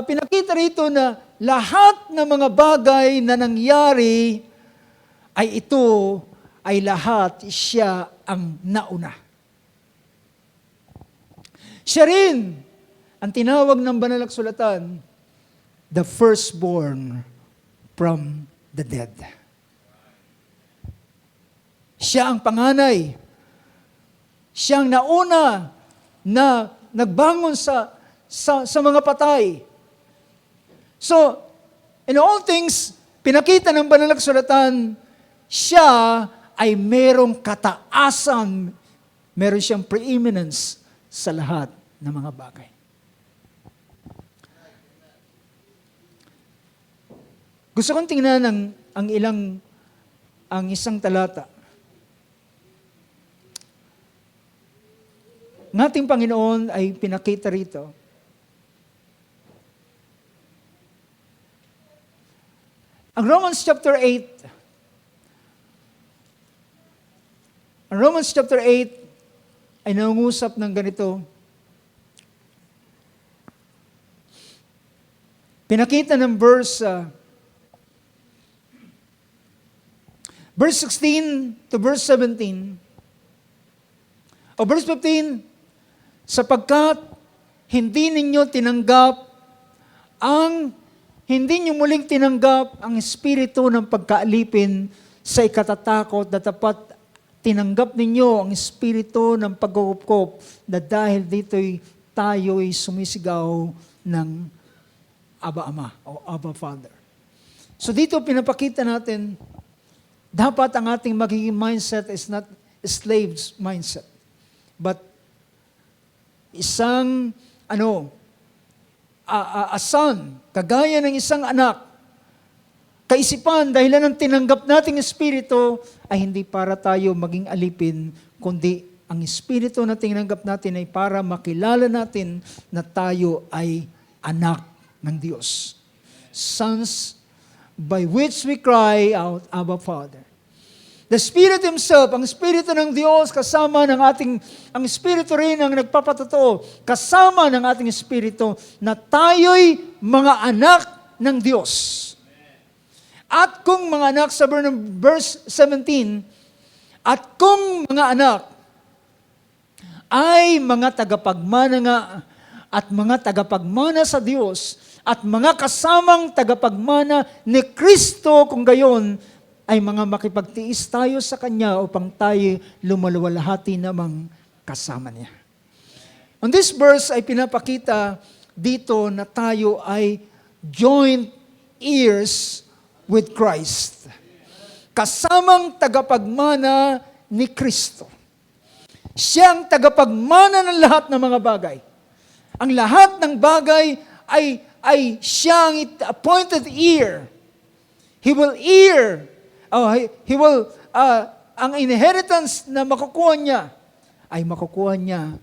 pinakita rito na lahat ng mga bagay na nangyari ay ito ay lahat siya ang nauna. Siya rin ang tinawag ng banal na kasulatan, the firstborn from the dead. Siya ang panganay. Siya ang nauna na nagbangon sa mga patay. So, in all things, pinakita ng banal na kasulatan, siya ay merong kataasan, meron siyang preeminence sa lahat ng mga bagay. Gusto kong tingnan ang isang talata. Ng ating Panginoon ay pinakita rito. Ang Romans chapter 8, ay nangungusap ng ganito. Pinakita ng verse 16 to verse 17. O verse 15, sapagkat hindi ninyo muling tinanggap ang espiritu ng pagkaalipin sa ikatatakot na tapat tinanggap ninyo ang espiritu ng pagkukupkop na dahil dito'y tayo'y sumisigaw ng Aba Ama o Aba Father. So dito pinapakita natin, dapat ang ating magiging mindset is not a slave's mindset, but isang a son, kagaya ng isang anak. Kaisipan, dahilan ng tinanggap nating espiritu ay hindi para tayo maging alipin, kundi ang espiritu na tinanggap natin ay para makilala natin na tayo ay anak ng Diyos. Sons by which we cry out, Abba Father. The Spirit Himself, ang Espiritu ng Diyos, kasama ng ang Espiritu rin ang nagpapatotoo, kasama ng ating Espiritu, na tayo'y mga anak ng Diyos. At kung mga anak, sa verse 17, at kung mga anak ay mga tagapagmana nga at mga tagapagmana sa Diyos at mga kasamang tagapagmana ni Kristo, kung gayon ay mga makipagtiis tayo sa Kanya upang tayo lumaluwalhati namang kasama niya. On this verse ay pinapakita dito na tayo ay joint heirs with Christ. Kasamang tagapagmana ni Kristo. Siyang tagapagmana ng lahat ng mga bagay. Ang lahat ng bagay ay siyang appointed heir. He will heir. Ang inheritance na makukuha niya, ay makukuha niya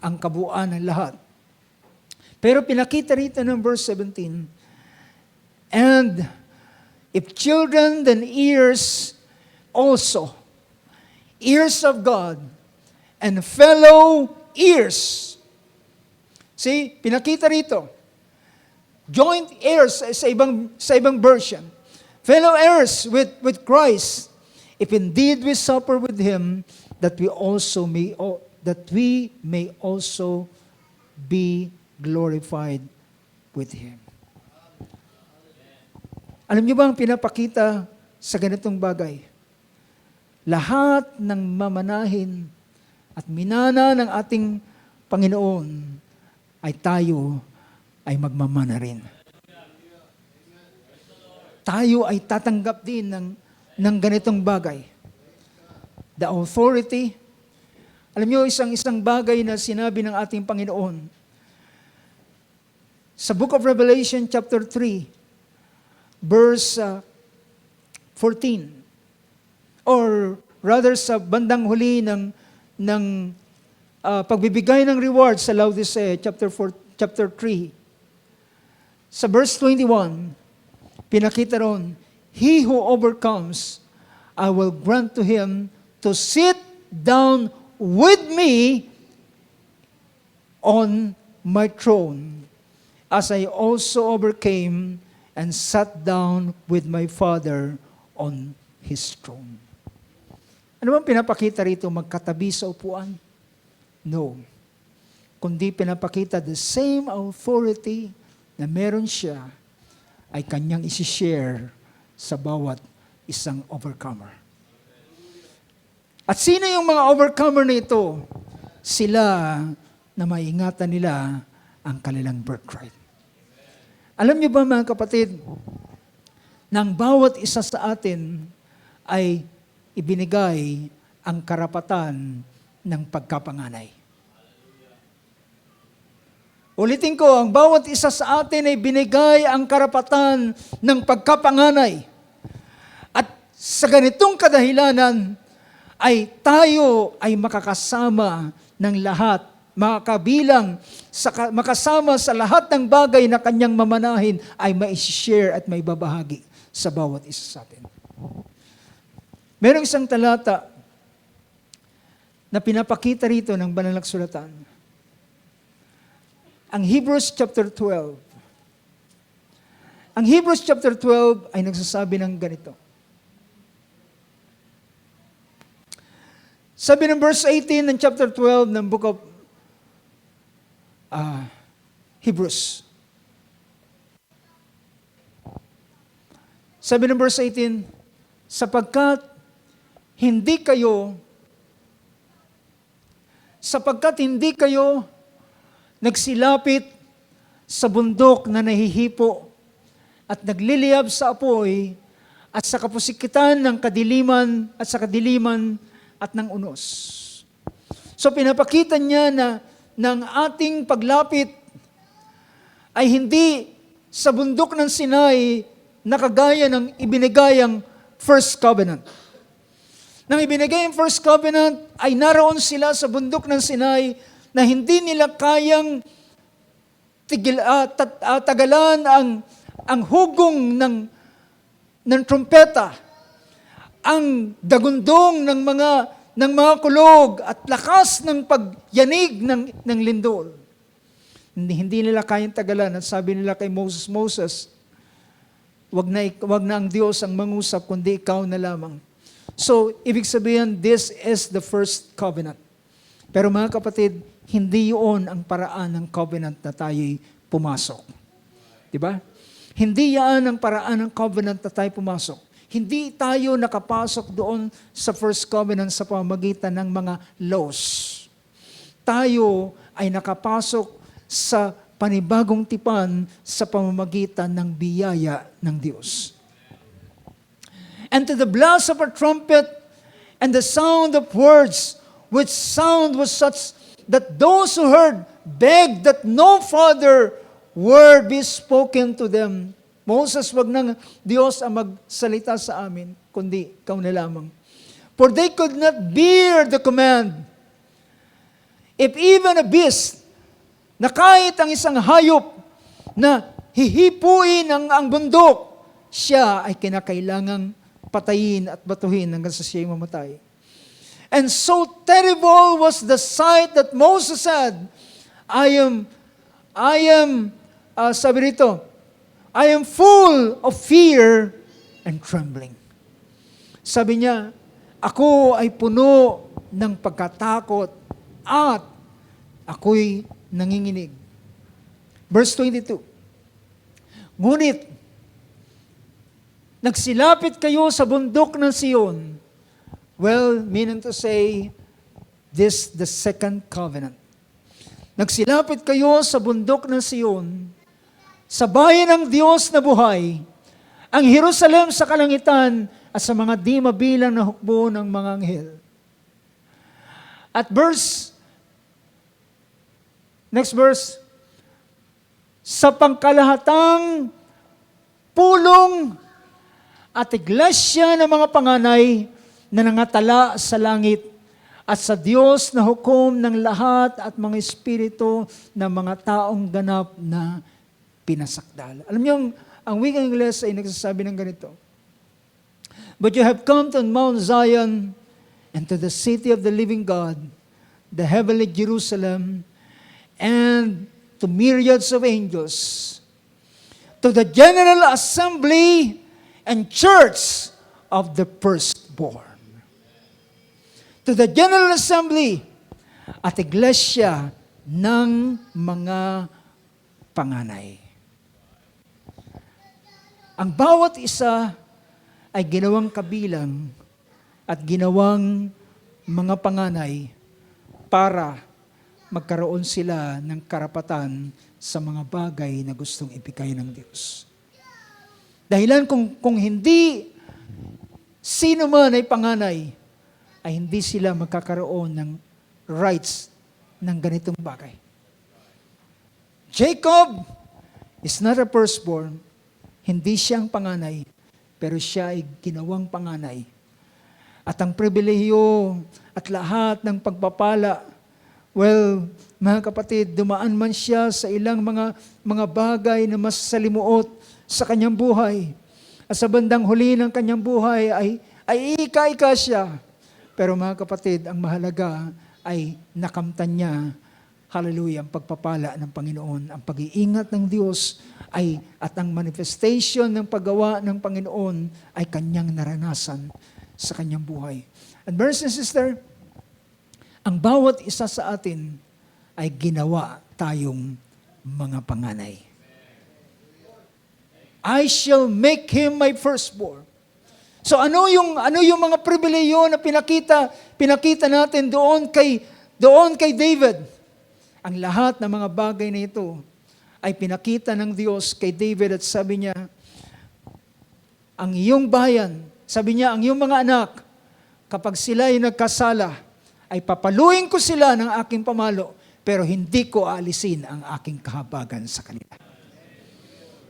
ang kabuuan ng lahat. Pero pinakita rito ng verse 17, and if children, then heirs also, heirs of God, and fellow heirs. See, pinakita rito. Joint heirs sa ibang version. Fellow heirs with Christ, if indeed we suffer with Him, that we may also be glorified with Him. Alam niyo ba ang pinapakita sa ganitong bagay? Lahat ng mamanahin at minana ng ating Panginoon ay tayo ay magmamana rin. Tayo ay tatanggap din ng ganitong bagay. The authority. Alam niyo, isang bagay na sinabi ng ating Panginoon. Sa Book of Revelation chapter 3, verse 14, or rather sa bandang huli ng pagbibigay ng reward sa Laodicea, chapter 3, sa verse 21, pinakita ron, he who overcomes, I will grant to him to sit down with me on my throne, as I also overcame and sat down with my Father on His throne. Ano bang pinapakita rito? Magkatabi sa upuan? No. Kundi pinapakita the same authority na meron siya ay kanyang isi-share sa bawat isang overcomer. At sino yung mga overcomer na ito? Sila na maiingatan nila ang kanilang birthright. Alam niyo ba mga kapatid, nang bawat isa sa atin ay ibinigay ang karapatan ng pagkapanganay. Ulitin ko, ang bawat isa sa atin ay binigay ang karapatan ng pagkapanganay. At sa ganitong kadahilanan, ay tayo ay makakasama ng lahat, makasama sa lahat ng bagay na kanyang mamanahin ay mai-share at may babahagi sa bawat isa sa atin. Merong isang talata na pinapakita rito ng banal na kasulatan. Ang Hebrews chapter 12. Ang Hebrews chapter 12 ay nagsasabi ng ganito. Sabi ng verse 18 ng chapter 12 ng book of Hebrews. Sabi ng verse 18, sapagkat hindi kayo nagsilapit sa bundok na nahihipo at nagliliyab sa apoy at sa kapusikitan ng kadiliman at ng unos. So pinapakita niya na ng ating paglapit ay hindi sa bundok ng Sinai na kagaya ng ibinigayang First Covenant. Nang ibinigay ang First Covenant, ay naroon sila sa bundok ng Sinai na hindi nila kayang tagalan ang hugong ng trumpeta, ang dagundong ng mga kulog at lakas ng pagyanig ng lindol. Hindi nila kayang tagalan at sabi nila kay Moses, wag na ang Diyos ang mangusap kundi ikaw na lamang. So, ibig sabihin, this is the first covenant. Pero mga kapatid, hindi yun ang paraan ng covenant na tayo'y pumasok. Diba? Hindi yan ang paraan ng covenant na tayo pumasok. Hindi tayo nakapasok doon sa first covenant sa pamamagitan ng mga laws. Tayo ay nakapasok sa panibagong tipan sa pamamagitan ng biyaya ng Diyos. And to the blast of a trumpet and the sound of words, which sound was such that those who heard begged that no further word be spoken to them. Moses, wag nang Diyos ang magsalita sa amin, kundi ikaw na lamang. For they could not bear the command. If even a beast, na kahit ang isang hayop na hihipuin ang bundok, siya ay kinakailangang patayin at batuhin hanggang sa siya'y mamatay. And so terrible was the sight that Moses said, I am full of fear and trembling. Sabi niya, ako ay puno ng pagkatakot at ako'y nanginginig. Verse 22. Ngunit, nagsilapit kayo sa bundok ng Sion. Well, meaning to say, this the second covenant. Nagsilapit kayo sa bundok ng Sion, sa bayan ng Diyos na buhay, ang Jerusalem sa kalangitan at sa mga di mabilang na hukbo ng mga anghel. At next verse, sa pangkalahatang pulong at iglesia ng mga panganay na nangatala sa langit at sa Diyos na hukom ng lahat at mga espiritu ng mga taong ganap na pinasakdal. Alam niyo, ang wikang Ingles ay nagsasabi ng ganito, but you have come to Mount Zion and to the city of the living God, the heavenly Jerusalem, and to myriads of angels, to the general assembly and church of the firstborn. To the general assembly at iglesia ng mga panganay. Ang bawat isa ay ginawang kabilang at ginawang mga panganay para magkaroon sila ng karapatan sa mga bagay na gustong ibigay ng Diyos. Dahilan kung hindi sino man ay panganay, ay hindi sila magkakaroon ng rights ng ganitong bagay. Jacob is not a firstborn. Hindi siya ang panganay, pero siya ay ginawang panganay. At ang pribilehiyo at lahat ng pagpapala, well, mga kapatid, dumaan man siya sa ilang mga bagay na mas salimuot sa kanyang buhay. At sa bandang huli ng kanyang buhay ay ika-ika siya. Pero mga kapatid, ang mahalaga ay nakamtan niya, hallelujah, ang pagpapala ng Panginoon, ang pag-iingat ng Diyos at ang manifestation ng paggawa ng Panginoon ay kanyang naranasan sa kanyang buhay. And brothers and sisters, ang bawat isa sa atin ay ginawa tayong mga panganay. I shall make him my firstborn. So ano yung mga pribileyo na pinakita natin doon kay David? Ang lahat ng mga bagay na ito ay pinakita ng Diyos kay David at sabi niya, ang iyong bayan, sabi niya, ang iyong mga anak, kapag sila ay nagkasala, ay papaluin ko sila ng aking pamalo, pero hindi ko aalisin ang aking kahabagan sa kanila.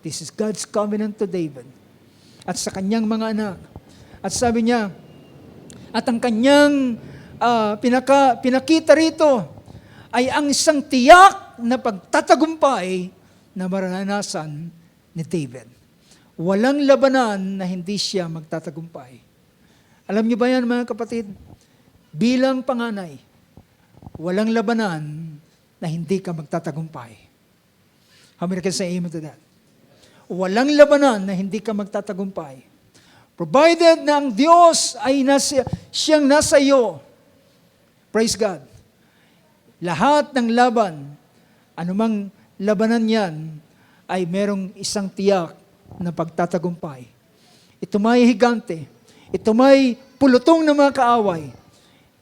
This is God's covenant to David at sa kanyang mga anak. At sabi niya, at ang kanyang pinakita rito ay ang isang tiyak na pagtatagumpay na maranasan ni David. Walang labanan na hindi siya magtatagumpay. Alam niyo ba yan, mga kapatid? Bilang panganay, walang labanan na hindi ka magtatagumpay. How many can say amen to that? Walang labanan na hindi ka magtatagumpay. Provided na ang Diyos ay siyang nasa iyo. Praise God. Lahat ng laban, anumang labanan yan, ay merong isang tiyak na pagtatagumpay. Ito may higante. Ito may pulutong na mga kaaway.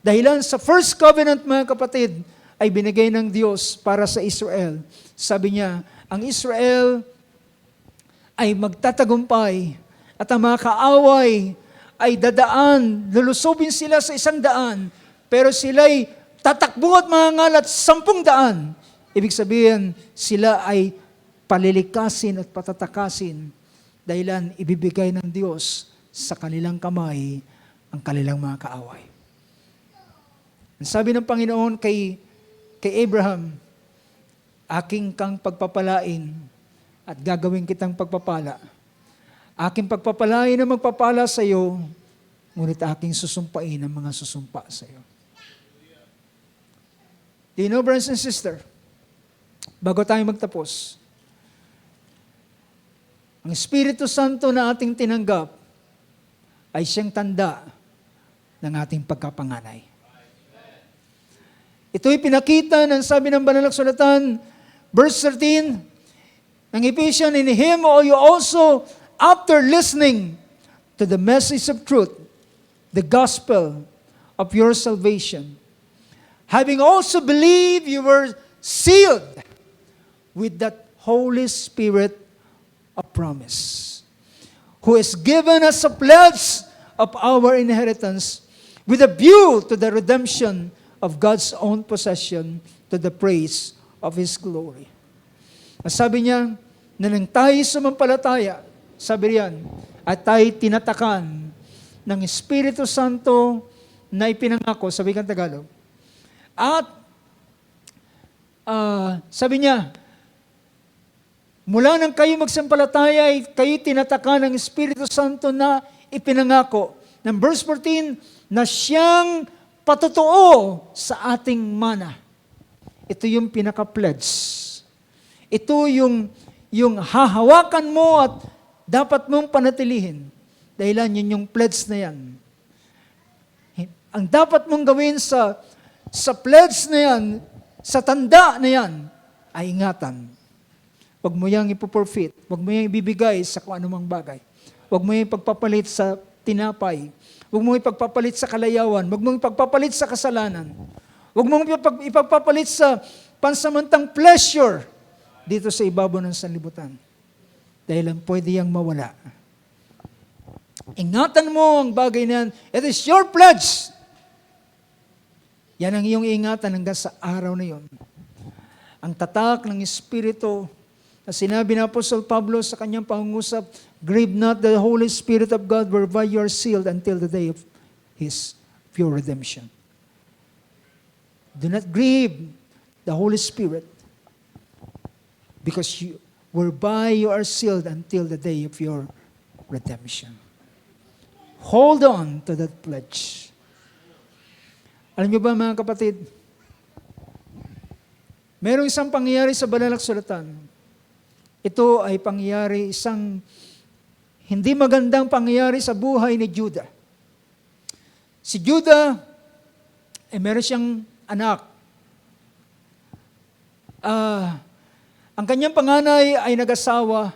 Dahilan sa first covenant, mga kapatid, ay binigay ng Diyos para sa Israel. Sabi niya, ang Israel ay magtatagumpay at ang mga kaaway ay dadaan, lulusubin sila sa 100, pero sila'y tatakbo at mangangalat 10,000. Ibig sabihin, sila ay palilikasin at patatakasin dahilan ibibigay ng Diyos sa kanilang kamay ang kanilang mga kaaway. Ang sabi ng Panginoon kay Abraham, aking kang pagpapalain at gagawin kitang pagpapala. Aking pagpapalain na magpapala sa iyo, ngunit aking susumpain ang mga susumpa sa iyo. Do you know, brothers and sisters, bago tayo magtapos, ang Espiritu Santo na ating tinanggap ay siyang tanda ng ating pagkapanganay. Ito'y pinakita ng sabi ng Banal na Kasulatan, verse 13, ng Ephesians, in Him you also, after listening to the message of truth, the gospel of your salvation, having also believed, you were sealed with that Holy Spirit of promise, who is given as a pledge of our inheritance with a view to the redemption of God's own possession to the praise of His glory. Sabi niya, na nang tayo sumampalataya, sabi riyan, at tayo tinatakan ng Espiritu Santo na ipinangako, sabi kang Tagalog. At sabi niya, mula nang kayo magsampalataya, ay kayo tinatakan ng Espiritu Santo na ipinangako. Ng verse 14, na siyang patotoo sa ating mana. Ito yung pinaka-pledge. Ito yung hahawakan mo at dapat mong panatilihin. Dahilan yun yung pledge na yan. Ang dapat mong gawin sa pledge na yan, sa tanda na yan, ay ingatan. Huwag mo yang ipoforfeit. Huwag mo yang ibibigay sa kung anumang bagay. Huwag mo yang ipagpapalit sa tinapay. Huwag mo ipagpapalit sa kalayawan. Huwag mo ipagpapalit sa kasalanan. Huwag mo ipagpapalit sa pansamantang pleasure dito sa ibabaw ng sanlibutan. Dahil lang pwede yang mawala. Ingatan mo ang bagay na yan. It is your pledge. Yan ang iyong ingatan hanggang sa araw na yon. Ang tatak ng Espiritu na sinabi na Apostol Pablo sa kanyang pangungusap, grieve not the Holy Spirit of God whereby you are sealed until the day of His pure redemption. Do not grieve the Holy Spirit because whereby you are sealed until the day of your redemption. Hold on to that pledge. Alam niyo ba, mga kapatid, merong isang pangyayari sa Banal na Kasulatan. Ito ay pangyayari, isang hindi magandang pangyayari sa buhay ni Judah. Si Judah, meron siyang anak. Ang kanyang panganay ay nag-asawa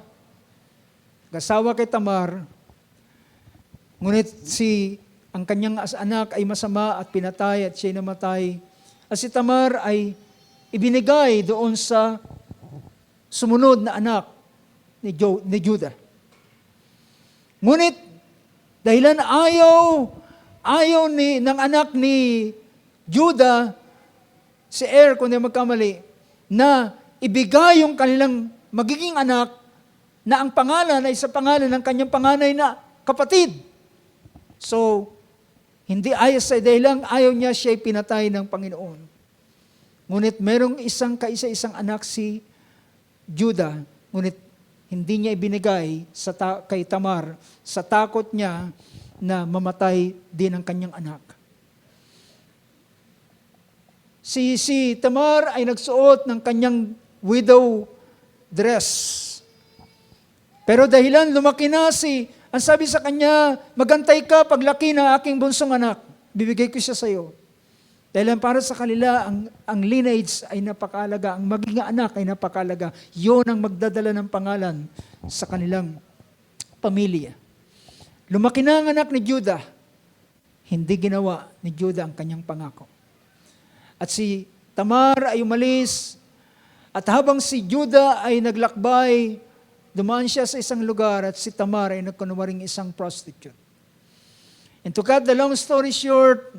kay Tamar. Ngunit ang kanyang anak ay masama at pinatay at siya'y namatay. At si Tamar ay ibinigay doon sa sumunod na anak ni Judah. Ngunit, dahilan ayaw ng anak ni Judah, si kung hindi magkamali, na ibigay yung kanilang magiging anak na ang pangalan ay sa pangalan ng kanyang panganay na kapatid. So, hindi dahilan ayaw niya siya pinatay ng Panginoon. Ngunit merong kaisa-isang anak si Judah, ngunit hindi niya ibinigay kay Tamar sa takot niya na mamatay din ang kanyang anak. Si Tamar ay nagsuot ng kanyang widow dress. Pero dahilan lumaki na ang sabi sa kanya, magantay ka paglaki ng aking bunsong anak. Bibigay ko siya sa iyo. Dahil para sa kanila, ang lineage ay napakalaga, ang maging anak ay napakalaga. Yun ang magdadala ng pangalan sa kanilang pamilya. Lumaki na ang anak ni Judah. Hindi ginawa ni Judah ang kanyang pangako. At si Tamar ay umalis, at habang si Judah ay naglakbay, dumaan siya sa isang lugar at si Tamar ay nagkunwaring isang prostitute. And to cut the long story short,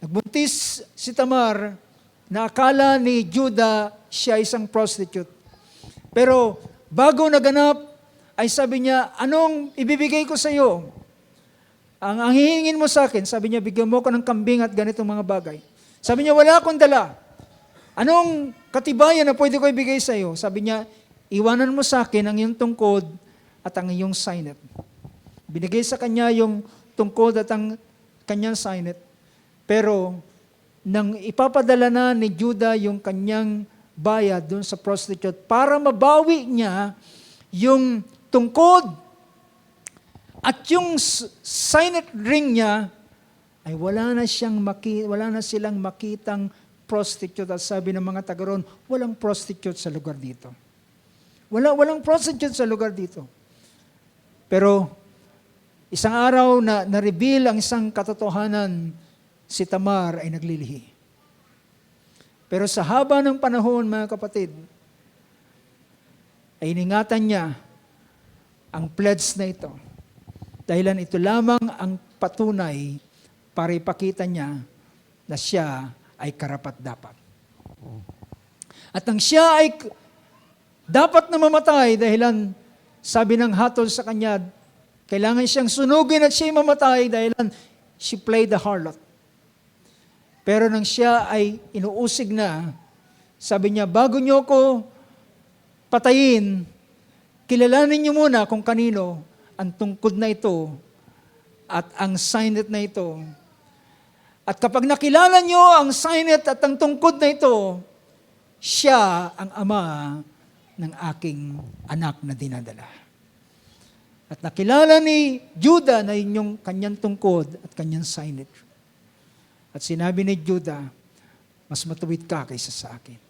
nagbuntis si Tamar na akala ni Judah siya isang prostitute. Pero bago naganap, ay sabi niya, anong ibibigay ko sa iyo? Ang hihingin mo sa akin, sabi niya, bigyan mo ko ng kambing at ganitong mga bagay. Sabi niya, wala akong dala. Anong katibayan na pwede ko ibigay sa iyo? Sabi niya, iwanan mo sa akin ang iyong tungkod at ang iyong signet. Binigay sa kanya yung tungkod at ang kanyang signet. Pero, nang ipapadala na ni Judah yung kanyang bayad doon sa prostitute para mabawi niya yung tungkod at yung signet ring niya, ay wala na silang makitang prostitute. At sabi ng mga taga roon, walang prostitute sa lugar dito. Walang prostitute sa lugar dito. Pero, isang araw na na-reveal ang isang katotohanan, si Tamar ay naglilihi. Pero sa haba ng panahon, mga kapatid, ay iningatan niya ang pledge na ito. Dahilan ito lamang ang patunay para ipakita niya na siya ay karapat-dapat. At ang siya ay dapat na mamatay dahilan sabi ng hatol sa kanya, kailangan siyang sunugin at siya'y mamatay dahilan she played the harlot. Pero nang siya ay inuusig na, sabi niya, bago niyo ko patayin, kilalanin niyo muna kung kanino ang tungkod na ito at ang signet na ito. At kapag nakilala niyo ang signet at ang tungkod na ito, siya ang ama ng aking anak na dinadala. At nakilala ni Judah na yung kanyang tungkod at kanyang signet. At sinabi ni Judah, mas matuwid ka kaysa sa akin.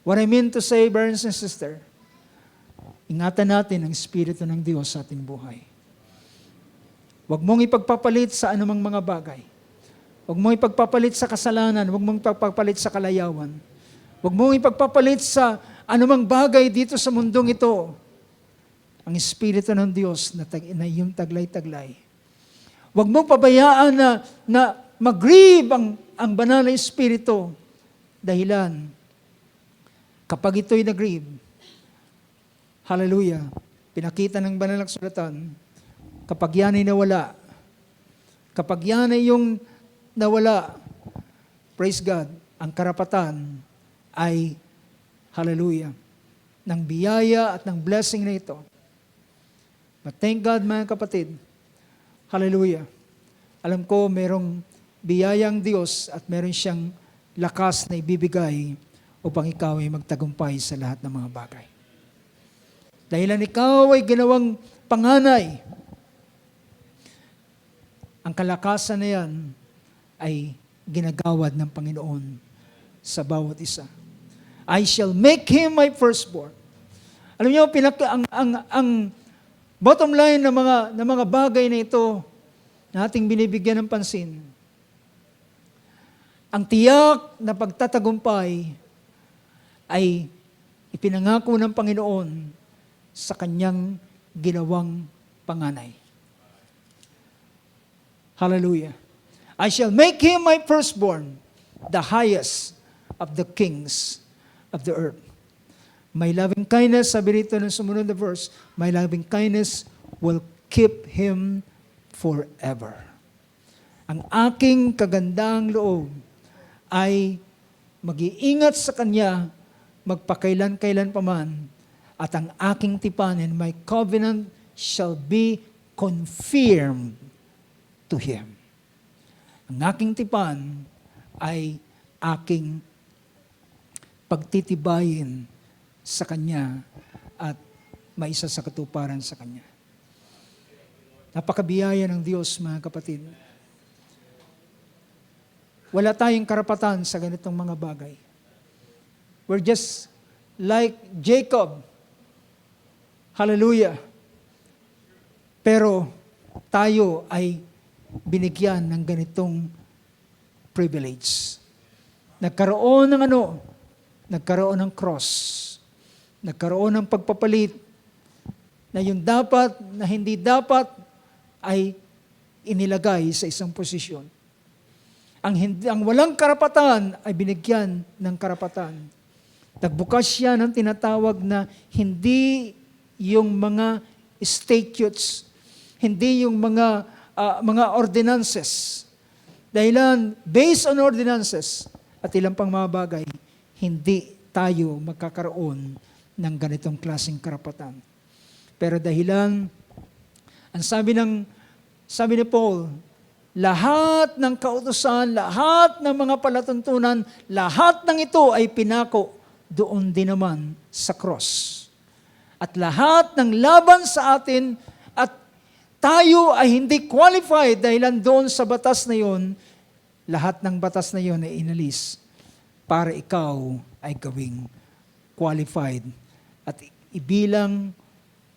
What I mean to say, brothers and sisters, ingatan natin ang Espiritu ng Diyos sa ating buhay. Huwag mong ipagpapalit sa anumang mga bagay. Huwag mong ipagpapalit sa kasalanan. Huwag mong ipagpapalit sa kalayawan. Huwag mong ipagpapalit sa anumang bagay dito sa mundong ito. Ang Espiritu ng Diyos na iyong taglay-taglay. Huwag mong pabayaan na mag-grieve ang banal na Espiritu. Dahilan, kapag ito'y nag-grieve, hallelujah, pinakita ng banal na kasulatan, kapag yan ay nawala, kapag yan ay yung nawala, praise God, ang karapatan ay, hallelujah, ng biyaya at ng blessing na ito. But thank God, mga kapatid, hallelujah, alam ko merong biyayang Diyos at meron siyang lakas na ibibigay upang ikaw ay magtagumpay sa lahat ng mga bagay. Dahilan ikaw ay ginawang panganay, ang kalakasan na yan ay ginagawad ng Panginoon sa bawat isa. I shall make him my firstborn. Alam niyo, ang Bottom line ng mga bagay na ito na ating binibigyan ng pansin, ang tiyak na pagtatagumpay ay ipinangako ng Panginoon sa kanyang ginawang panganay. Hallelujah. I shall make him my firstborn, the highest of the kings of the earth. My loving kindness, sabi rito ng sumunod na verse, my loving kindness will keep him forever. Ang aking kagandang loob ay mag-iingat sa kanya magpakailan-kailan pa man, at ang aking tipan and my covenant shall be confirmed to him. Ang aking tipan ay aking pagtitibayin sa kanya at maisa sa katuparan sa kanya. Napakabiyaya ng Diyos, mga kapatid. Wala tayong karapatan sa ganitong mga bagay. We're just like Jacob. Hallelujah. Pero tayo ay binigyan ng ganitong privilege. Nagkaroon ng Nagkaroon ng cross. Nagkaroon ng pagpapalit na yung dapat, na hindi dapat, ay inilagay sa isang posisyon. Ang walang karapatan ay binigyan ng karapatan. Nagbukas siya ng tinatawag na hindi yung mga statutes, hindi yung mga ordinances. Dahilan, based on ordinances at ilang pang mga bagay, hindi tayo magkakaroon ng ganitong klaseng karapatan. Pero dahilan, ang sabi ni Paul, lahat ng kautusan, lahat ng mga palatuntunan, lahat ng ito ay pinako doon din naman sa cross. At lahat ng laban sa atin at tayo ay hindi qualified dahilan doon sa batas na yon, lahat ng batas na yon ay inalis para ikaw ay gawing qualified at ibilang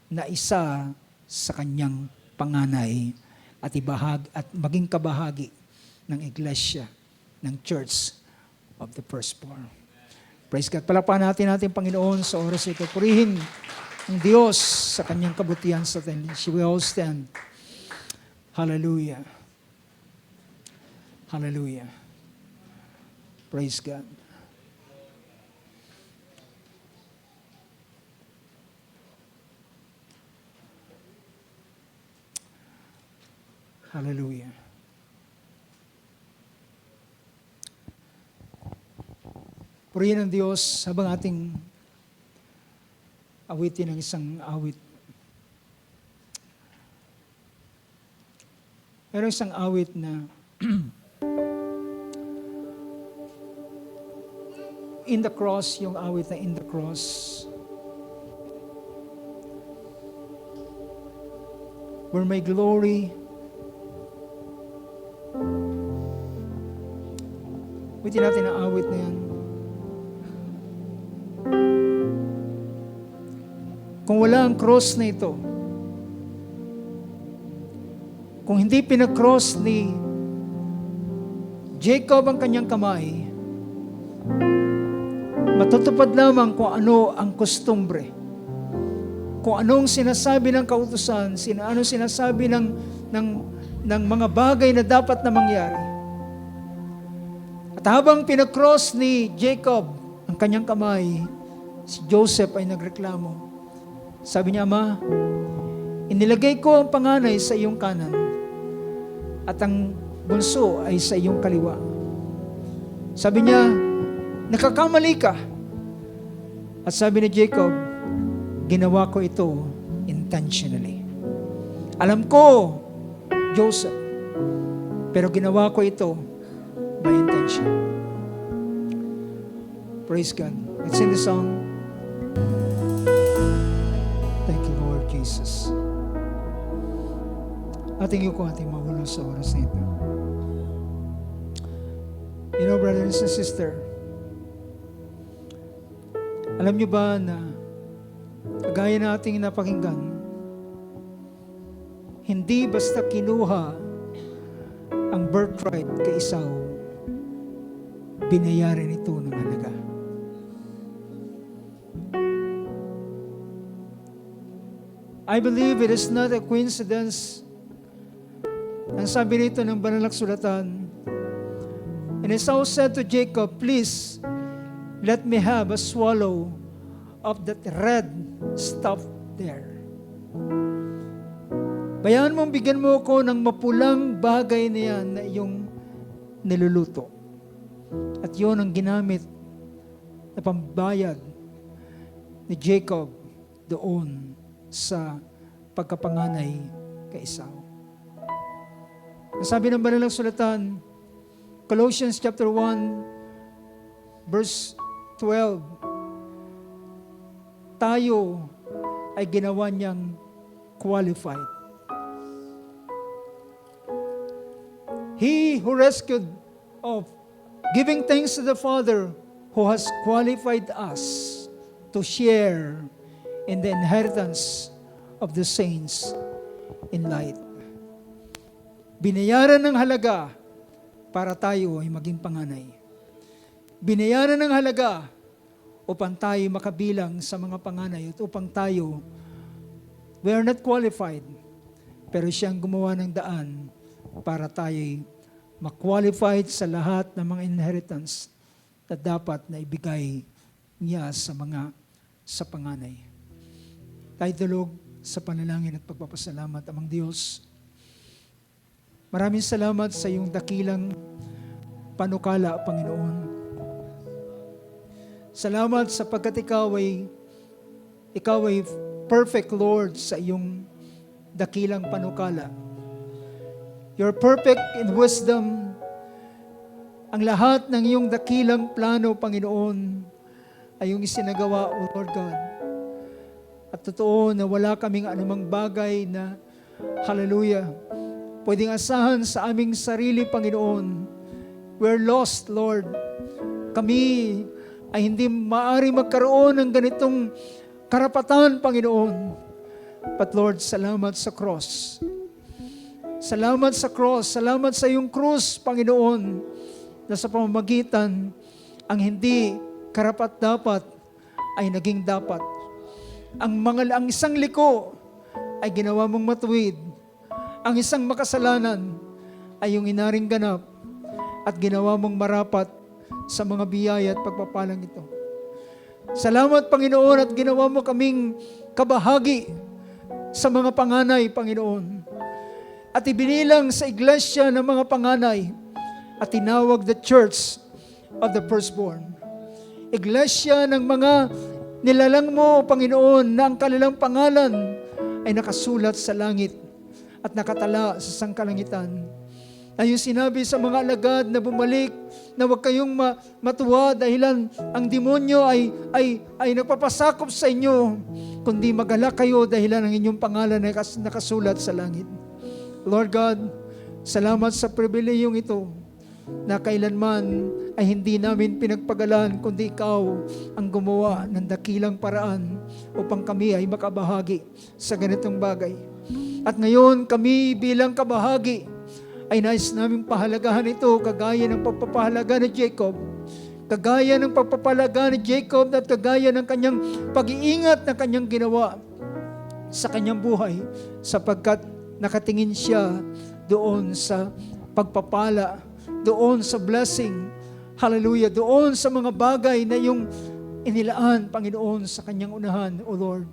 na isa sa kanyang panganay at maging kabahagi ng iglesia, ng Church of the Firstborn. Praise God. Palapakan natin Panginoon sa oras ito. Purihin ang Diyos sa kanyang kabutihan sa atin. She will all stand. Hallelujah. Hallelujah. Praise God. Hallelujah. Purihin ang Diyos habang ating awitin ang isang awit. Meron isang awit na in the cross, yung awit na in the cross, where my glory, awitin natin ang awit na yan. Kung wala ang cross na ito, kung hindi pinag-cross ni Jacob ang kanyang kamay, matutupad lamang kung ano ang kostumbre, kung anong sinasabi ng kautusan, anong sinasabi ng mga bagay na dapat na mangyari. At habang pinag-cross ni Jacob ang kanyang kamay, si Joseph ay nagreklamo. Sabi niya, Ama, inilagay ko ang panganay sa iyong kanan at ang bunso ay sa iyong kaliwa. Sabi niya, nakakamali ka. At sabi ni Jacob, ginawa ko ito intentionally. Alam ko, Joseph, pero ginawa ko ito by intention. Praise God. Let's sing the song. Thank you, Lord Jesus. Ating yuko ating mahulo sa oras na ito. You know, brothers and sisters, alam nyo ba na kagaya na ating napakinggan, hindi basta kinuha ang birthright kay Esau, binayaran ito ng halaga. I believe it is not a coincidence. Ang sabi nito ng banal na kasulatan, and Esau said to Jacob, please, let me have a swallow of that red stuff there. Bayaan mong bigyan mo ako ng mapulang bagay na yan na iyong niluluto. At yun ang ginamit na pambayad ni Jacob doon sa pagkapanganay kay Esau. Sabi ng banal na sulatan, Colossians chapter 1, verse 12, tayo ay ginawa niyang qualified. He who rescued of giving thanks to the Father who has qualified us to share in the inheritance of the saints in light. Binayaran ng halaga para tayo ay maging panganay. Binayaran ng halaga upang tayo makabilang sa mga panganay at upang tayo, we are not qualified, pero siyang gumawa ng daan para tayo ma-qualified sa lahat ng mga inheritance na dapat na ibigay niya sa panganay. Tayo tulog sa panalangin at pagpapasalamat, Amang Diyos. Maraming salamat sa iyong dakilang panukala, Panginoon. Salamat sapagkat ikaw ay perfect, Lord, sa iyong dakilang panukala. You're perfect in wisdom. Ang lahat ng iyong dakilang plano, Panginoon, ay iyong isinagawa, O Lord God. At totoo na wala kaming anumang bagay na, hallelujah, pwedeng asahan sa aming sarili, Panginoon. We're lost, Lord. Kami ay hindi maaari magkaroon ng ganitong karapatan, Panginoon. But Lord, salamat sa cross. Salamat sa cross. Salamat sa iyong krus, Panginoon, na sa pamamagitan ang hindi karapat-dapat ay naging dapat. Ang isang liko ay ginawa mong matuwid. Ang isang makasalanan ay yung inaring ganap at ginawa mong marapat sa mga biyaya at pagpapalang ito. Salamat, Panginoon, at ginawa mo kaming kabahagi sa mga panganay, Panginoon. At ibinilang sa iglesia ng mga panganay at tinawag the church of the firstborn. Iglesia ng mga nilalang mo, Panginoon, na ang kanilang pangalan ay nakasulat sa langit at nakatala sa sangkalangitan. Ay yung sinabi sa mga alagad na bumalik na huwag kayong matuwa dahilan ang demonyo ay nagpapasakop sa inyo, kundi magalak kayo dahilan ang inyong pangalan ay nakasulat sa langit. Lord God, salamat sa pribilehiyong ito na kailanman ay hindi namin pinagpagalan, kundi ikaw ang gumawa ng dakilang paraan upang kami ay makabahagi sa ganitong bagay. At ngayon kami bilang kabahagi ay nais naming pahalagahan ito kagaya ng pagpapahalaga ni Jacob. Kagaya ng pagpapahalaga ni Jacob at kagaya ng kanyang pag-iingat na kanyang ginawa sa kanyang buhay sapagkat nakatingin siya doon sa pagpapala, doon sa blessing, hallelujah, doon sa mga bagay na yung inilaan, Panginoon, sa kanyang unahan, O Lord.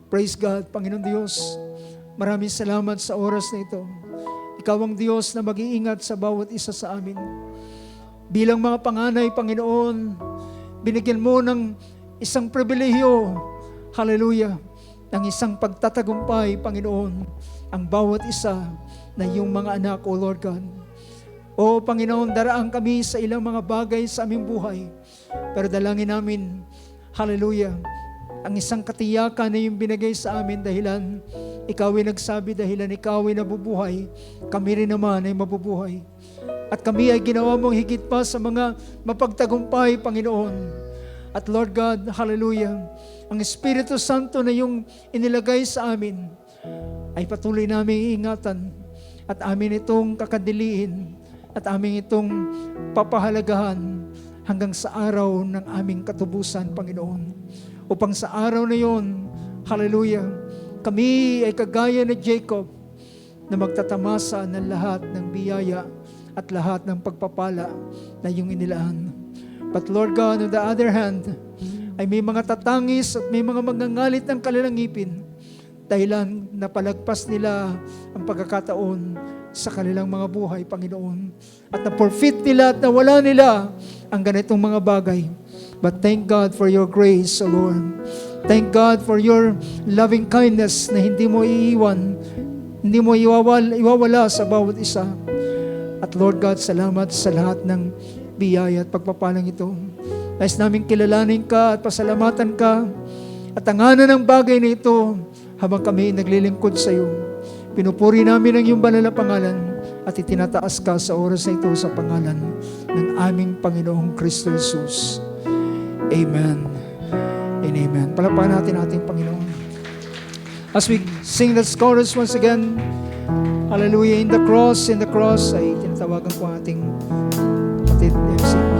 Praise God, Panginoon Diyos. Maraming salamat sa oras na ito. Ikaw ang Diyos na mag-iingat sa bawat isa sa amin. Bilang mga panganay, Panginoon, binigyan mo ng isang pribilehyo, hallelujah, ng isang pagtatagumpay, Panginoon, ang bawat isa na iyong mga anak, O Lord God. O Panginoon, daraan kami sa ilang mga bagay sa aming buhay. Pero dalangin namin, hallelujah, ang isang katiyakan na yung binigay sa amin dahilan ikaw ay nagsabi dahilan ikaw ay nabubuhay, kami rin naman ay mabubuhay. At kami ay ginawa mong higit pa sa mga mapagtagumpay, Panginoon. At Lord God, hallelujah, ang Espiritu Santo na yung inilagay sa amin ay patuloy namin iingatan at amin itong kakadiliin at amin itong papahalagahan hanggang sa araw ng aming katubusan, Panginoon. Upang sa araw na yon, hallelujah, kami ay kagaya ni Jacob na magtatamasa ng lahat ng biyaya at lahat ng pagpapala na iyong inilaan. But Lord God, on the other hand, ay may mga tatangis at may mga magngangalit ng kanilang ngipin dahilan napalagpas nila ang pagkakataon sa kanilang mga buhay, Panginoon. At na-forfeit nila at nawala nila ang ganitong mga bagay. But thank God for your grace, O Lord. Thank God for your loving kindness na hindi mo iiwan, hindi mo iwawala sa bawat isa. At Lord God, salamat sa lahat ng biyaya at pagpapalang ito. Nais namin kilalanin ka at pasalamatan ka at tanganan ng bagay na ito habang kami naglilingkod sa iyo. Pinupuri namin ang iyong banal na pangalan at itinataas ka sa oras na ito sa pangalan ng aming Panginoong Kristo Jesus. Amen and amen. Palakpakan natin ating Panginoon. As we sing that chorus once again, hallelujah, in the cross, ay tinatawagan ko ating kapatid MC.